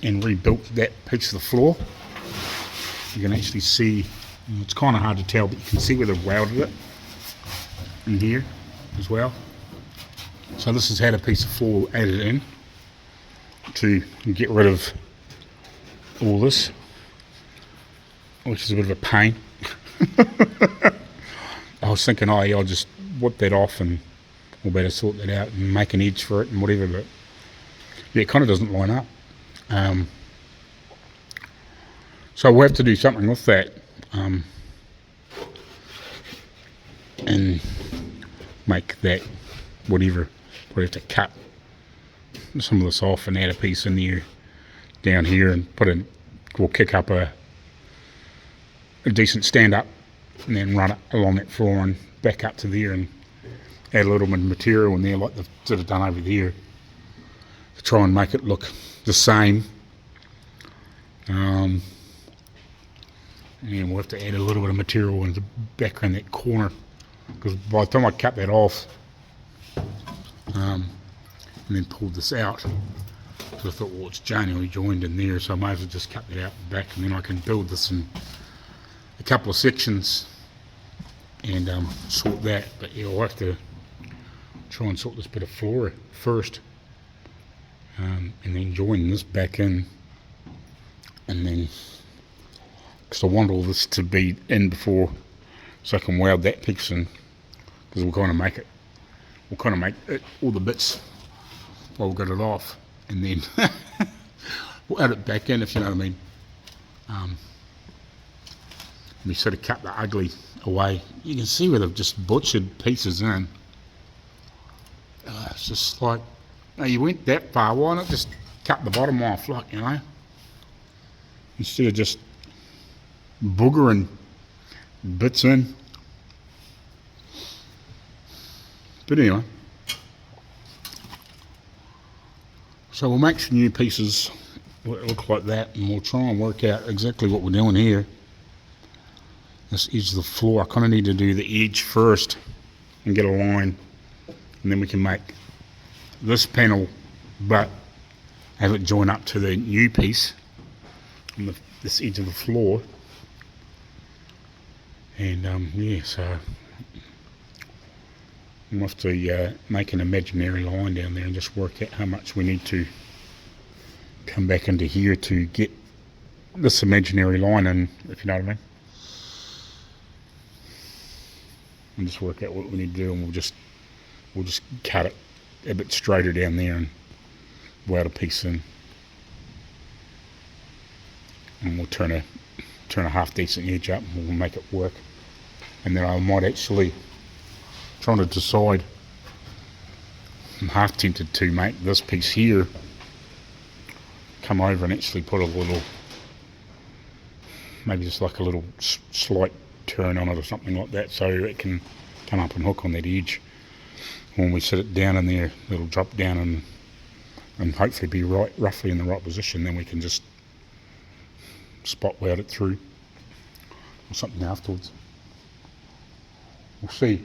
and rebuilt that piece of the floor. You can actually see It's kind of hard to tell, but you can see where they've welded it in here as well. So this has had a piece of floor added in to get rid of all this, which is a bit of a pain. I was thinking, oh yeah, I'll just whip that off and we'll better sort that out and make an edge for it and whatever, but yeah, it kind of doesn't line up. So we'll have to do something with that and make that whatever. We'll have to cut some of this off and add a piece in there down here and we'll kick up a decent stand up and then run it along that floor and back up to there and add a little bit of material in there like they've sort of done over there to try and make it look the same. And we'll have to add a little bit of material in the back around that corner, because by the time I cut that off and then pulled this out, so I thought, well, it's generally joined in there, so I might as well just cut that out and back, and then I can build this in a couple of sections and sort that. But yeah, I'll have to try and sort this bit of floor first, and then join this back in, and then because I want all this to be in before, so I can weld that piece in, because we'll kind of make it all the bits while we've got it off, and then we'll add it back in, if you know what I mean. We sort of cut the ugly away. You can see where they've just butchered pieces in. It's just like, oh, you went that far, why not just cut the bottom off, like, you know, instead of just boogering bits in. But anyway, so we'll make some new pieces that look like that, and we'll try and work out exactly what we're doing here. This edge of the floor, I kind of need to do the edge first and get a line, and then we can make this panel but have it join up to the new piece on this edge of the floor. And yeah, so we'll have to make an imaginary line down there and just work out how much we need to come back into here to get this imaginary line in, if you know what I mean. And just work out what we need to do, and we'll just cut it a bit straighter down there and weld a piece in, and we'll turn a half decent edge up and we'll make it work. And then I might actually trying to decide, I'm half tempted to make this piece here come over and actually put a little, maybe just like a little slight turn on it or something like that, so it can come up and hook on that edge. When we set it down in there, it'll drop down and hopefully be roughly in the right position. Then we can just spot weld it through or something afterwards. We'll see.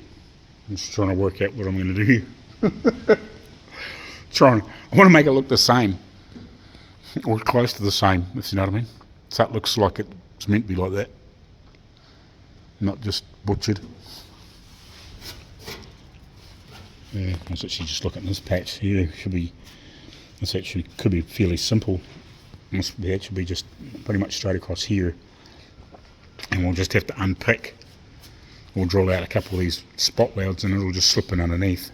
I'm just trying to work out what I'm going to do here. I want to make it look the same, or close to the same, if you know what I mean. So it looks like it's meant to be like that, not just butchered. Yeah, let's actually just look at this patch here. This actually could be fairly simple. It should be just pretty much straight across here, and we'll just have to unpick. We'll drill out a couple of these spot welds and it'll just slip in underneath,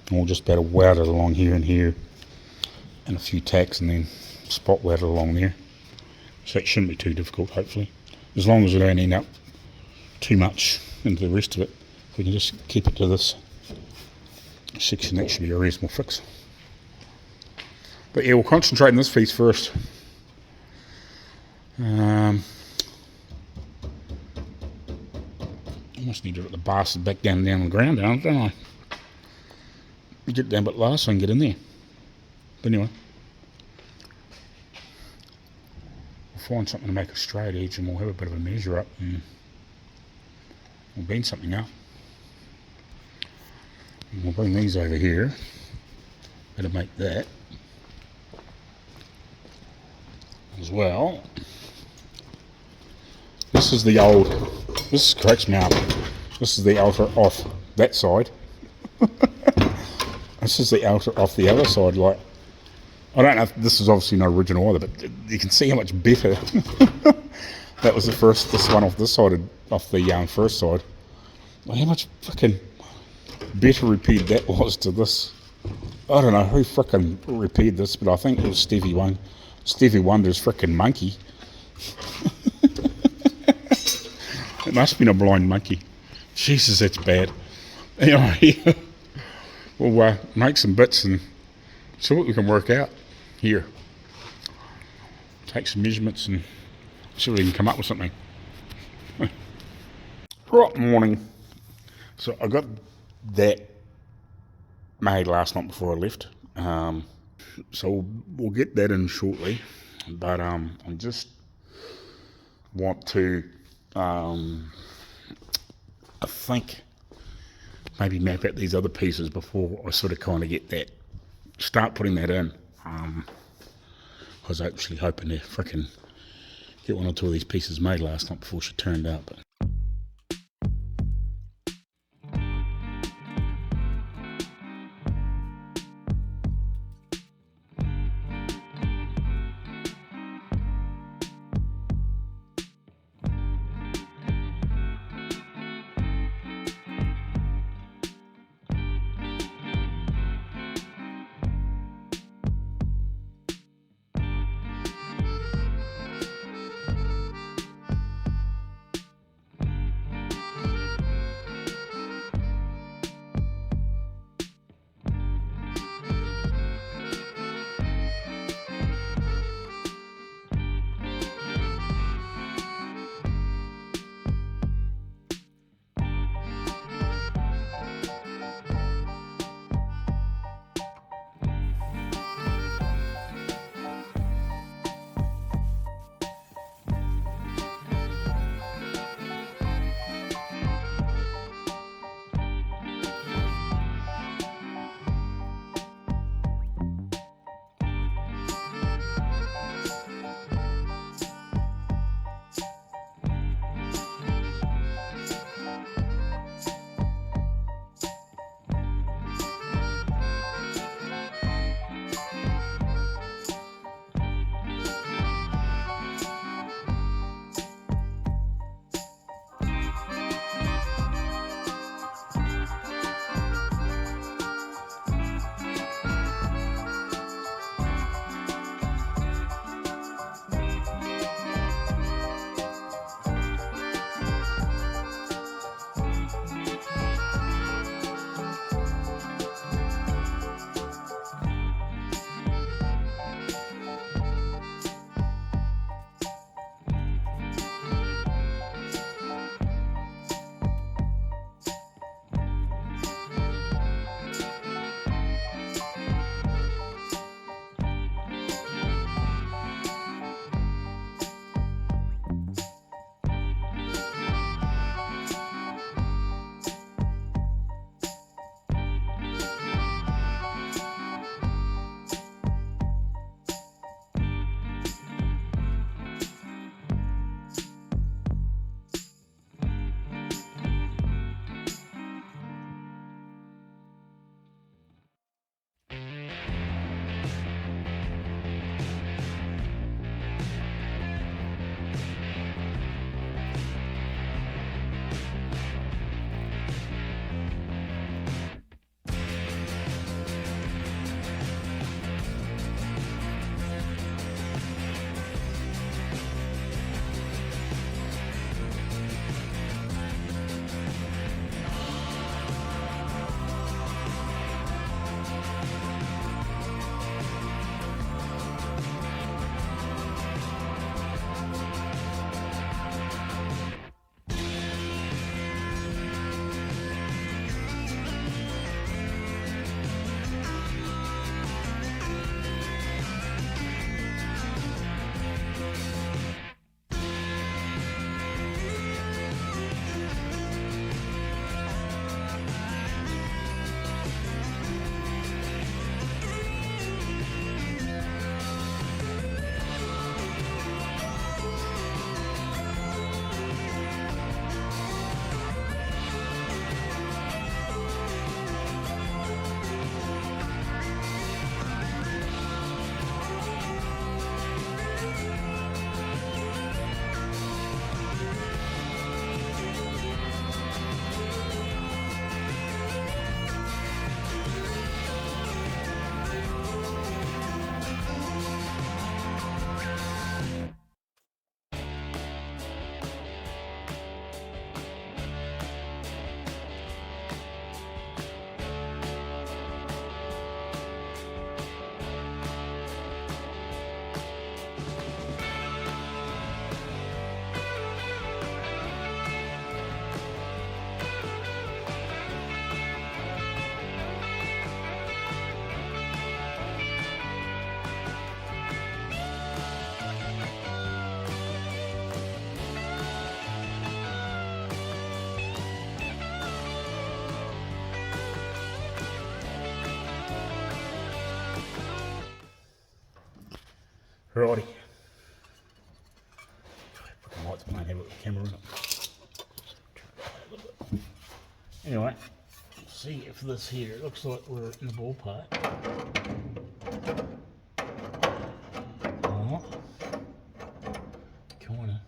and we'll just better weld it along here and here, and a few tacks, and then spot weld it along there. So it shouldn't be too difficult, hopefully, as long as we don't end up too much into the rest of it. If we can just keep it to this section, that should be a reasonable fix. But yeah, we'll concentrate on this piece first. I must need to get the bastard back down on the ground, don't I? You get down a bit low so I can get in there. But anyway, we'll find something to make a straight edge, and we'll have a bit of a measure up, and we'll bend something up. And we'll bring these over here. Better make that as well. This is the old. This cracks me up. This is the outer off that side. This is the outer off the other side. Like, I don't know if this is obviously not original either, but you can see how much better. That was the first. This one off this side, off the first side. Like, how much fucking better repeated that was to this. I don't know who frickin' repaired this, but I think it was Stevie Wonder's frickin' monkey. It must have been a blind monkey. Jesus, that's bad. Anyway, we'll make some bits and see what we can work out here. Take some measurements and see if we can come up with something. Right, morning. So I got that made last night before I left, so we'll get that in shortly, but I just want to I think maybe map out these other pieces before I sort of kind of get that, start putting that in. I was actually hoping to frickin' get one or two of these pieces made last night before she turned out, but Righty. Put the lights behind here with the camera in it. Anyway, see if this here, it looks like we're in the ballpark. Oh, kinda.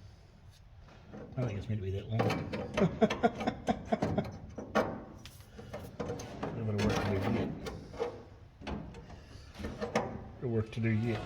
I don't think it's meant to be that long. A bit of work to do yet. Bit of work to do yet.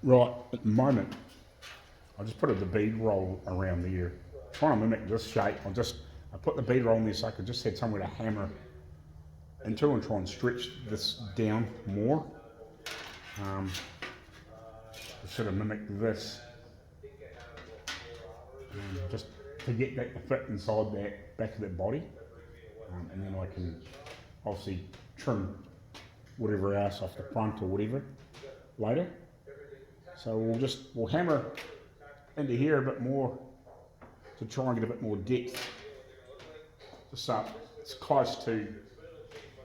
Right, at the moment, I just put the bead roll around there, trying to mimic this shape. I put the bead roll in there so I could just have somewhere to hammer into and try and stretch this down more. Sort of mimic this, just to get that to fit inside that back of that body, and then I can obviously trim whatever else off the front or whatever later. So we'll hammer into here a bit more to try and get a bit more depth, just so it's close to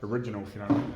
original, if you know what I mean.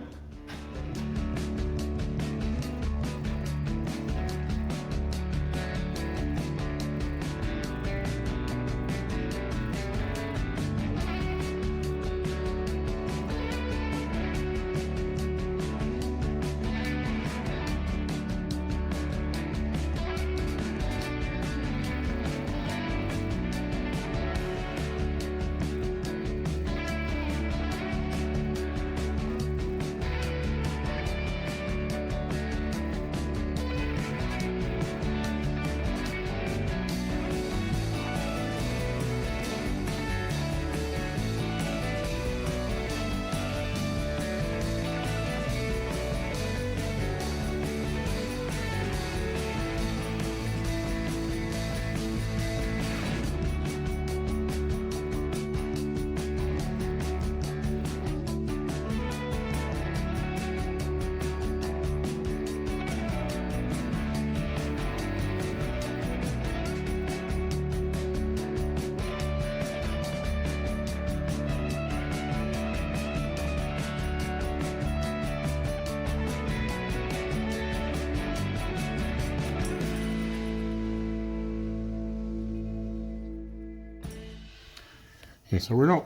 Yeah, so we're not,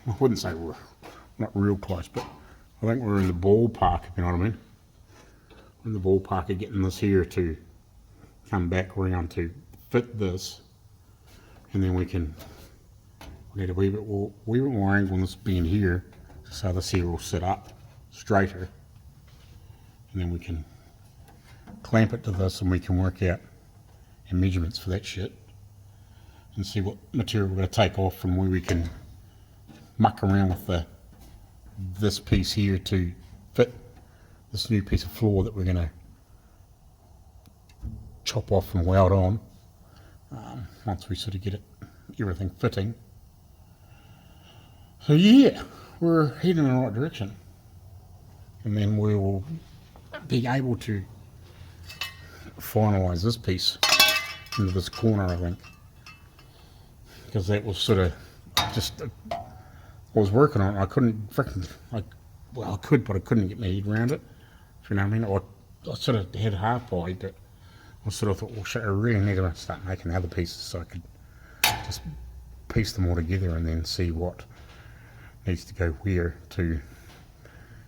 I wouldn't say we're not real close, but I think we're in the ballpark, if you know what I mean. We're in the ballpark of getting this here to come back around to fit this, and then we need a wee bit more angle on this being here, so this here will sit up straighter, and then we can clamp it to this and we can work out our measurements for that shit and see what material we're going to take off and where we can muck around with this piece here to fit this new piece of floor that we're going to chop off and weld on once we sort of get everything fitting. So yeah, we're heading in the right direction, and then we will be able to finalise this piece into this corner, I think, because that was sort of just I was working on it. I couldn't freaking I could, but I couldn't get my head around it. If you know what I mean? I sort of had half-eyed, but I sort of thought, well shit, I really need to start making other pieces so I could just piece them all together and then see what needs to go where to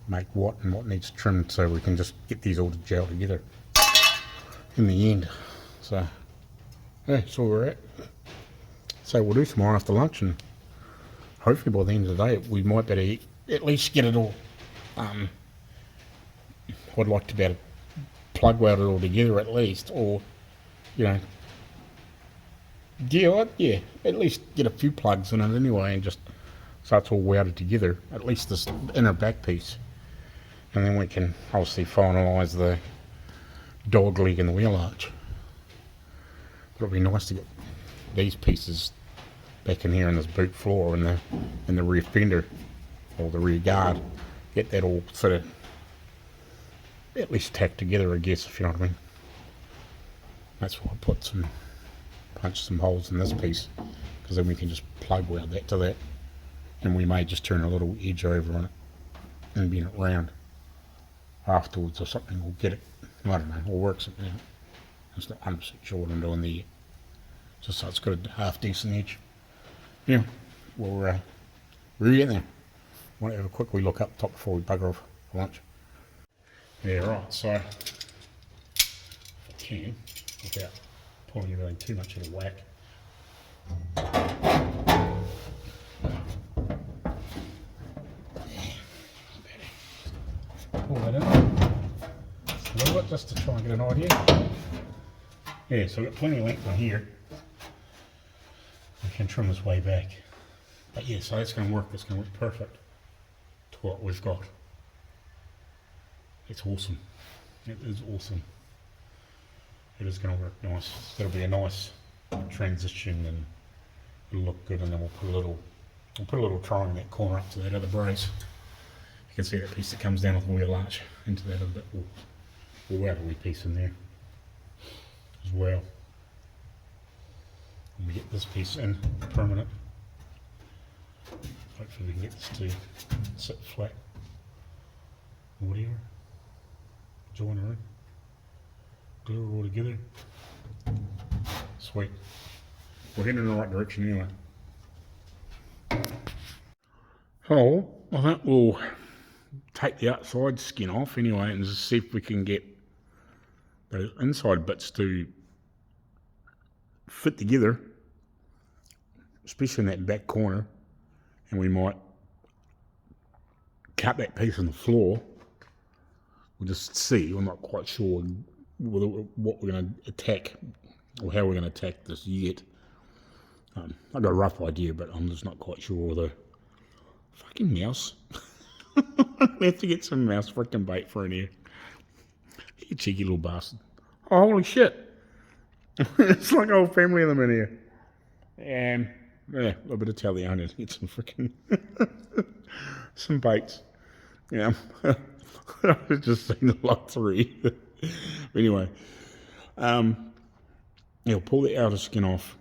make what and what needs trimmed, so we can just get these all to gel together in the end. So yeah, that's where we're at. So we'll do tomorrow after lunch, and hopefully by the end of the day we might better at least get it all. I'd like to be able to plug weld it all together at least, or you know, yeah, at least get a few plugs in it anyway, and just so it's all welded together, at least this inner back piece, and then we can obviously finalise the dog leg and the wheel arch. But it'd be nice to get these pieces back in here in this boot floor and the rear fender or the rear guard, get that all sort of at least tacked together, I guess, if you know what I mean. That's why I punch some holes in this piece, because then we can just plug weld that to that, and we may just turn a little edge over on it and bend it round afterwards or something. We'll get it, I don't know, we'll work something out. I'm not 100% sure what I'm doing there, just so it's got a half decent edge. Yeah, we're getting there. Want to have a quick wee look up top before we bugger off for lunch. Yeah, right, so if I can, without pulling everything too much out of whack. Pull that in just a little bit, just to try and get an idea. Yeah, so I've got plenty of length on here. We can trim this way back. But yeah, so that's going to work. It's going to work perfect to what we've got. It's awesome. It is awesome. It is going to work nice. It'll be a nice transition, and it'll look good. And then we'll put a little tri in that corner up to that other brace. You can see that piece that comes down with the wheel arch into that other bit. We'll add a wee piece in there as well. And we get this piece in permanent. Hopefully we can get this to sit flat or whatever. Join her in, glue her all together. Sweet. We're heading in the right direction anyway. So I think we'll take the outside skin off anyway and just see if we can get those inside bits to fit together, especially in that back corner, and we might cut that piece on the floor. We'll just see. We're not quite sure what we're going to attack or how we're going to attack this yet. I've got a rough idea, but I'm just not quite sure. The fucking mouse. We have to get some mouse freaking bait for in here. You cheeky little bastard. Oh, holy shit. It's like a whole family of them in here. And yeah, a little bit of Italiano to get some freaking some baits. Yeah. I was just saying the lot 3. Anyway, we'll pull the outer skin off,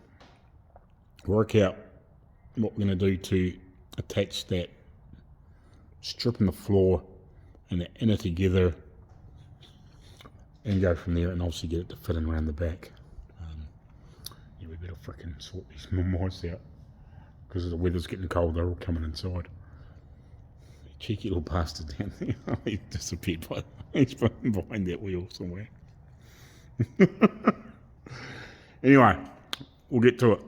work out what we're going to do to attach that strip in the floor and the inner together, and go from there, and obviously get it to fit in around the back. Yeah, we better freaking sort these mods out, because the weather's getting cold. They're all coming inside. Cheeky little bastard down there. He disappeared. He's behind that wheel somewhere. Anyway, we'll get to it.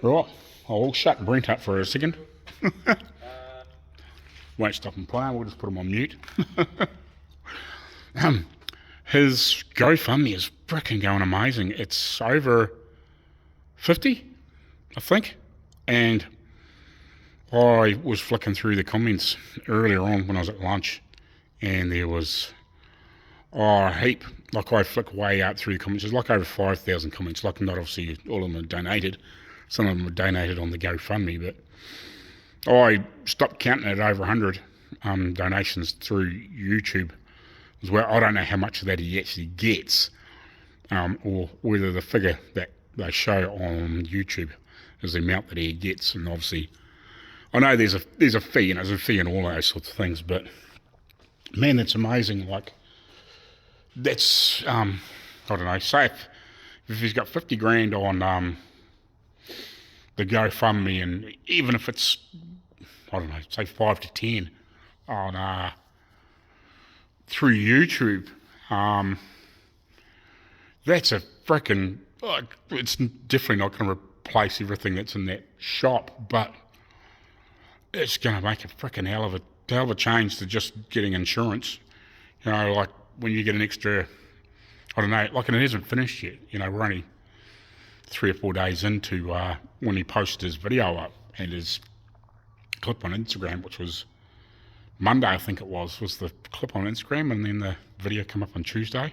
Right, I'll shut Brent up for a second. Won't stop him playing, we'll just put him on mute. His GoFundMe is frickin' going amazing. It's over 50, I think. And I was flicking through the comments earlier on when I was at lunch, and there was a heap. Like, I flick way out through the comments. There's like over 5,000 comments. Like, not obviously all of them are donated. Some of them were donated on the GoFundMe, but I stopped counting at over 100 donations through YouTube as well. I don't know how much of that he actually gets, or whether the figure that they show on YouTube is the amount that he gets. And obviously, I know there's a fee, and there's a fee in all those sorts of things, but man, that's amazing. Like, that's, I don't know, say if he's got 50 grand on the GoFundMe, and even if it's, I don't know, say 5 to 10 on through YouTube, that's a frickin', it's definitely not going to replace everything that's in that shop, but it's going to make a frickin' hell of a change to just getting insurance. You know, like when you get an extra, I don't know, like, and it isn't finished yet. You know, we're only 3 or 4 days into when he posted his video up, and his clip on Instagram, which was Monday, I think it was the clip on Instagram, and then the video come up on Tuesday.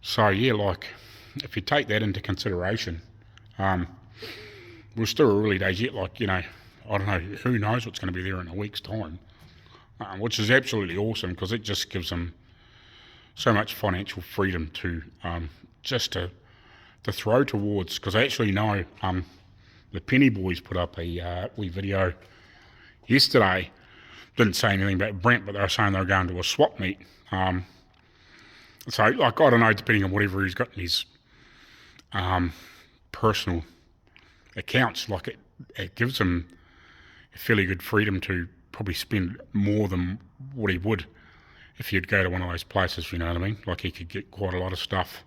So yeah, like, if you take that into consideration, we're still early days yet. Like, you know, I don't know, who knows what's going to be there in a week's time, which is absolutely awesome because it just gives them so much financial freedom to just to throw towards. Because I actually know the Penny Boys put up a wee video yesterday. Didn't say anything about Brent, but they were saying they were going to a swap meet. So, like, I don't know, depending on whatever he's got in his personal accounts, like it gives him a fairly good freedom to probably spend more than what he would if he'd go to one of those places, you know what I mean? Like, he could get quite a lot of stuff.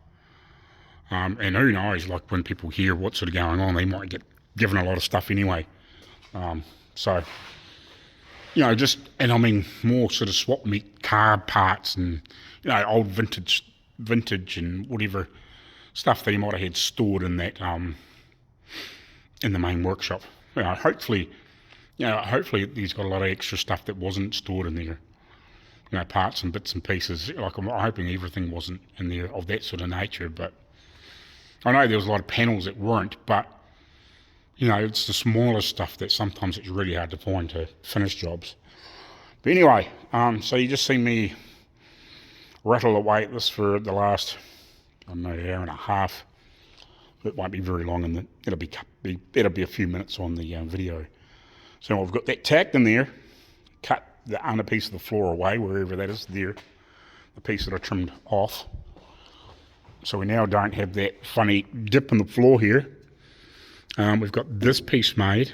And who knows, like, when people hear what's sort of going on, they might get given a lot of stuff anyway. So, you know, just, and I mean, more sort of swap meet car parts and, you know, old vintage and whatever stuff that he might have had stored in that, in the main workshop. You know, hopefully he's got a lot of extra stuff that wasn't stored in there. You know, parts and bits and pieces. Like, I'm hoping everything wasn't in there of that sort of nature, but I know there was a lot of panels that weren't, but, you know, it's the smaller stuff that sometimes it's really hard to find to finish jobs. But anyway, so you just see me rattle away at this for the last, I don't know, hour and a half. It won't be very long, and it'll be a few minutes on the video. So I've got that tacked in there, cut the under piece of the floor away, wherever that is there, the piece that I trimmed off. So we now don't have that funny dip in the floor here. We've got this piece made.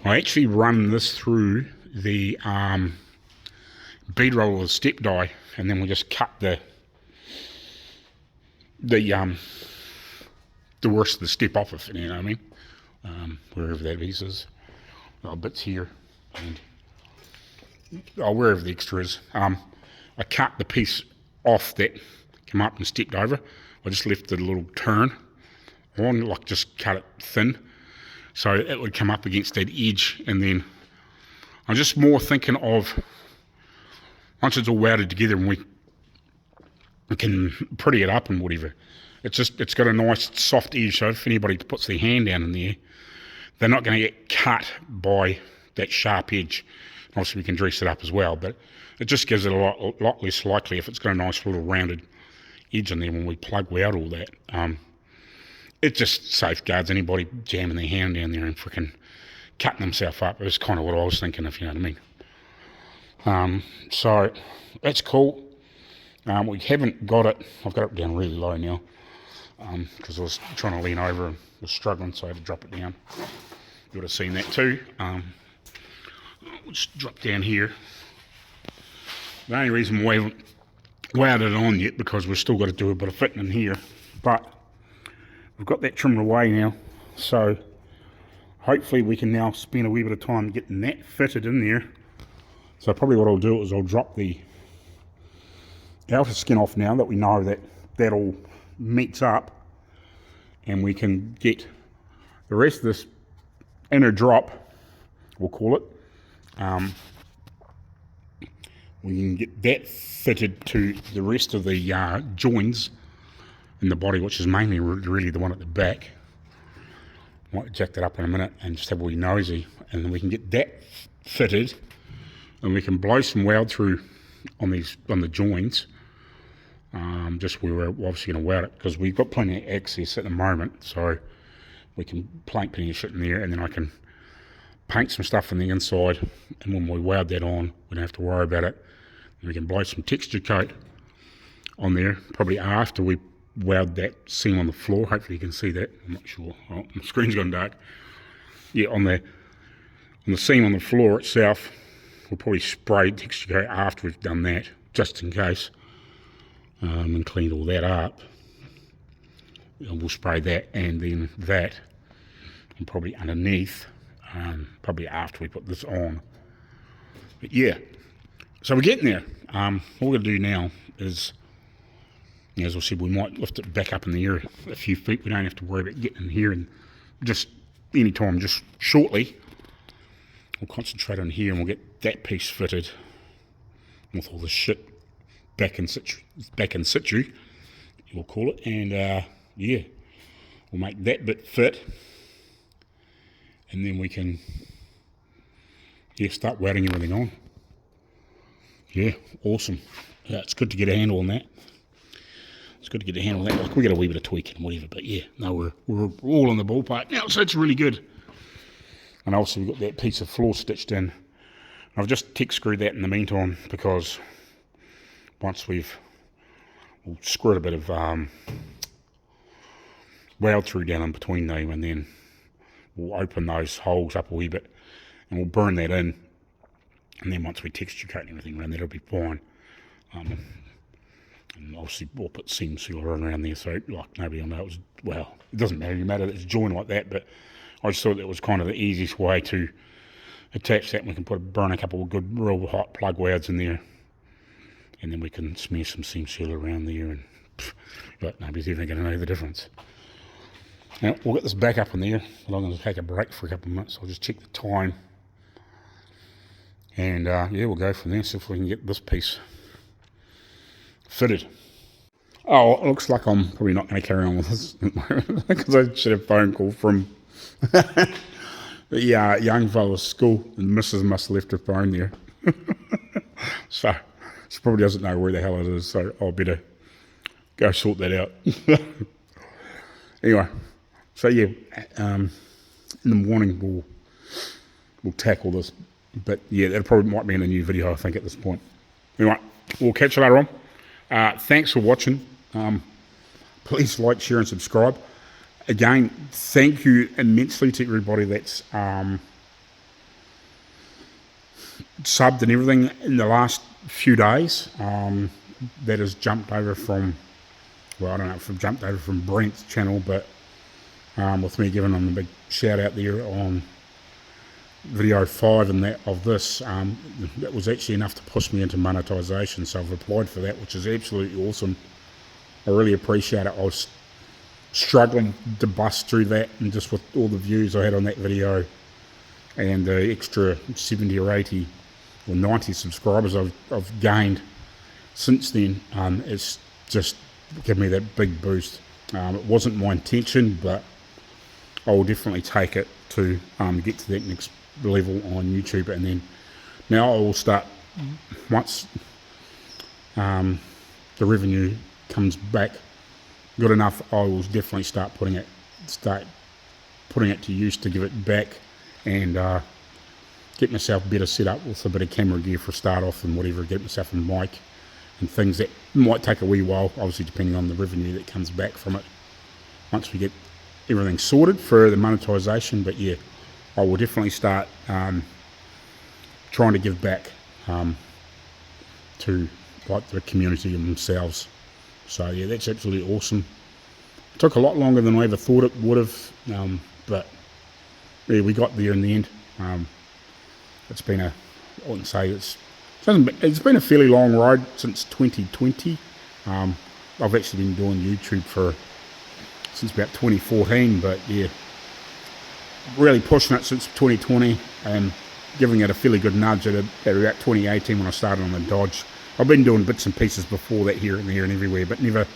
I actually run this through the bead roller with step die, and then we just cut the worst of the step off of it, you know what I mean? Wherever that piece is. Bits here, and wherever the extra is. I cut the piece off that came up and stepped over. I just left the little turn on, like just cut it thin, so it would come up against that edge. And then I'm just more thinking of, once it's all welded together and we can pretty it up and whatever, it's got a nice soft edge, so if anybody puts their hand down in there, they're not going to get cut by that sharp edge. Obviously we can dress it up as well, but it just gives it a lot less likely if it's got a nice little rounded edge in there when we plug weld all that. It just safeguards anybody jamming their hand down there and freaking cutting themselves up. It's kind of what I was thinking, if you know what I mean. So that's cool. We haven't got it, I've got it down really low now, because I was trying to lean over and was struggling, so I had to drop it down. You would have seen that too. Let's drop down here. The only reason we haven't welded it on yet, because we've still got to do a bit of fitting in here, but we've got that trimmed away now, so hopefully we can now spend a wee bit of time getting that fitted in there. So probably what I'll do is I'll drop the outer skin off now that we know that all meets up, and we can get the rest of this inner drop, we'll call it, we can get that fitted to the rest of the joins in the body, which is mainly really the one at the back. Might jack that up in a minute and just have a wee nosy, and then we can get that fitted, and we can blow some weld through on the joints, just where we're obviously going to weld it, because we've got plenty of access at the moment, so we can plank plenty of shit in there, and then I can paint some stuff on the inside, and when we weld that on, we don't have to worry about it. And we can blow some texture coat on there, probably after we weld that seam on the floor. Hopefully you can see that. I'm not sure. Oh, my screen's gone dark. Yeah, on the seam on the floor itself, we'll probably spray texture coat after we've done that, just in case, and cleaned all that up. And we'll spray that, and then that, and probably underneath, probably after we put this on. But yeah, so we're getting there. What we're going to do now is, as I said, we might lift it back up in the air a few feet. We don't have to worry about getting in here, and just any time, just shortly, we'll concentrate on here, and we'll get that piece fitted with all the shit back in situ, we'll call it, and yeah, we'll make that bit fit, and then we can yeah, start welding everything on. Yeah, awesome. Yeah, it's good to get a handle on that. It's good to get a handle on that. Like, we got a wee bit of tweaking and whatever, but yeah, no, we're all in the ballpark now, so it's really good. And also we've got that piece of floor stitched in. I've just tech screwed that in the meantime, because once we'll screw a bit of weld through down in between them, and then we'll open those holes up a wee bit and we'll burn that in, and then once we texture coat and everything around, that'll be fine. And obviously we'll put seam sealer around there, so like nobody will know it was, well, it doesn't matter that it's joined like that, but I just thought that was kind of the easiest way to attach that. And we can burn a couple of good real hot plug welds in there, and then we can smear some seam sealer around there, and but nobody's even going to know the difference. Now we'll get this back up in there. I'm going to take a break for a couple of minutes. I'll just check the time, and yeah, we'll go from there, see if we can get this piece fitted. Oh, it looks like I'm probably not going to carry on with this because I should have a phone call from the young fella's school, and Mrs. must have left her phone there. So she probably doesn't know where the hell it is, so I'll better go sort that out. Anyway, so yeah, in the morning we'll tackle this, but yeah, that probably might be in a new video, I think, at this point. Anyway, we'll catch you later on. Thanks for watching. Please like, share and subscribe. Again, thank you immensely to everybody that's subbed and everything in the last few days. That has jumped over from, well, I don't know if it jumped over from Brent's channel, but with me giving them a big shout out there on video 5 and that of this, that was actually enough to push me into monetization, so I've applied for that, which is absolutely awesome. I really appreciate it. I was struggling to bust through that, and just with all the views I had on that video and the extra 70 or 80 or 90 subscribers I've gained since then, it's just given me that big boost. It wasn't my intention, but I will definitely take it to get to that next level on YouTube, and then now I will start, once the revenue comes back good enough, I will definitely start putting it to use to give it back, and get myself better set up with a bit of camera gear for start off and whatever, get myself a mic and things that might take a wee while, obviously depending on the revenue that comes back from it once we get everything sorted for the monetization. But yeah, I will definitely start trying to give back to like the community and themselves. So yeah, that's absolutely awesome. It took a lot longer than I ever thought it would have, but yeah, we got there in the end. It's been I wouldn't say it's been a fairly long ride since 2020. I've actually been doing YouTube since about 2014, but yeah, really pushing it since 2020 and giving it a fairly good nudge at about 2018 when I started on the Dodge. I've been doing bits and pieces before that here and there and everywhere, but never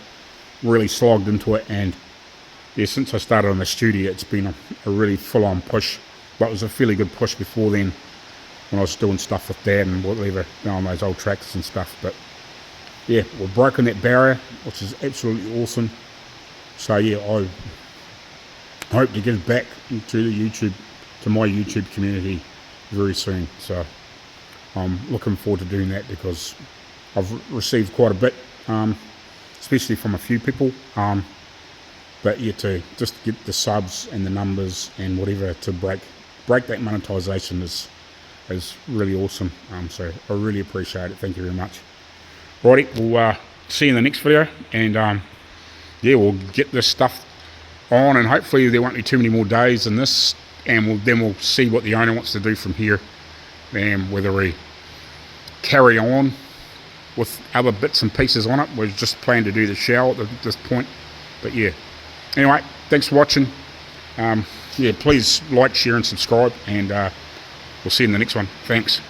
really slogged into it. And yeah, since I started on the studio, it's been a really full-on push. But it was a fairly good push before then, when I was doing stuff with Dad and whatever, on those old tractors and stuff. But yeah, we've broken that barrier, which is absolutely awesome. So yeah, I hope to give back to my YouTube community very soon. So I'm looking forward to doing that, because I've received quite a bit, especially from a few people. But yeah, to just get the subs and the numbers and whatever to break that monetization is really awesome. So I really appreciate it. Thank you very much. Righty, we'll see you in the next video, and yeah, we'll get this stuff on, and hopefully there won't be too many more days in this, and then we'll see what the owner wants to do from here, and whether we carry on with other bits and pieces on it. We're just planning to do the shell at this point. But yeah, anyway, thanks for watching. Yeah, please like, share and subscribe, and we'll see you in the next one. Thanks.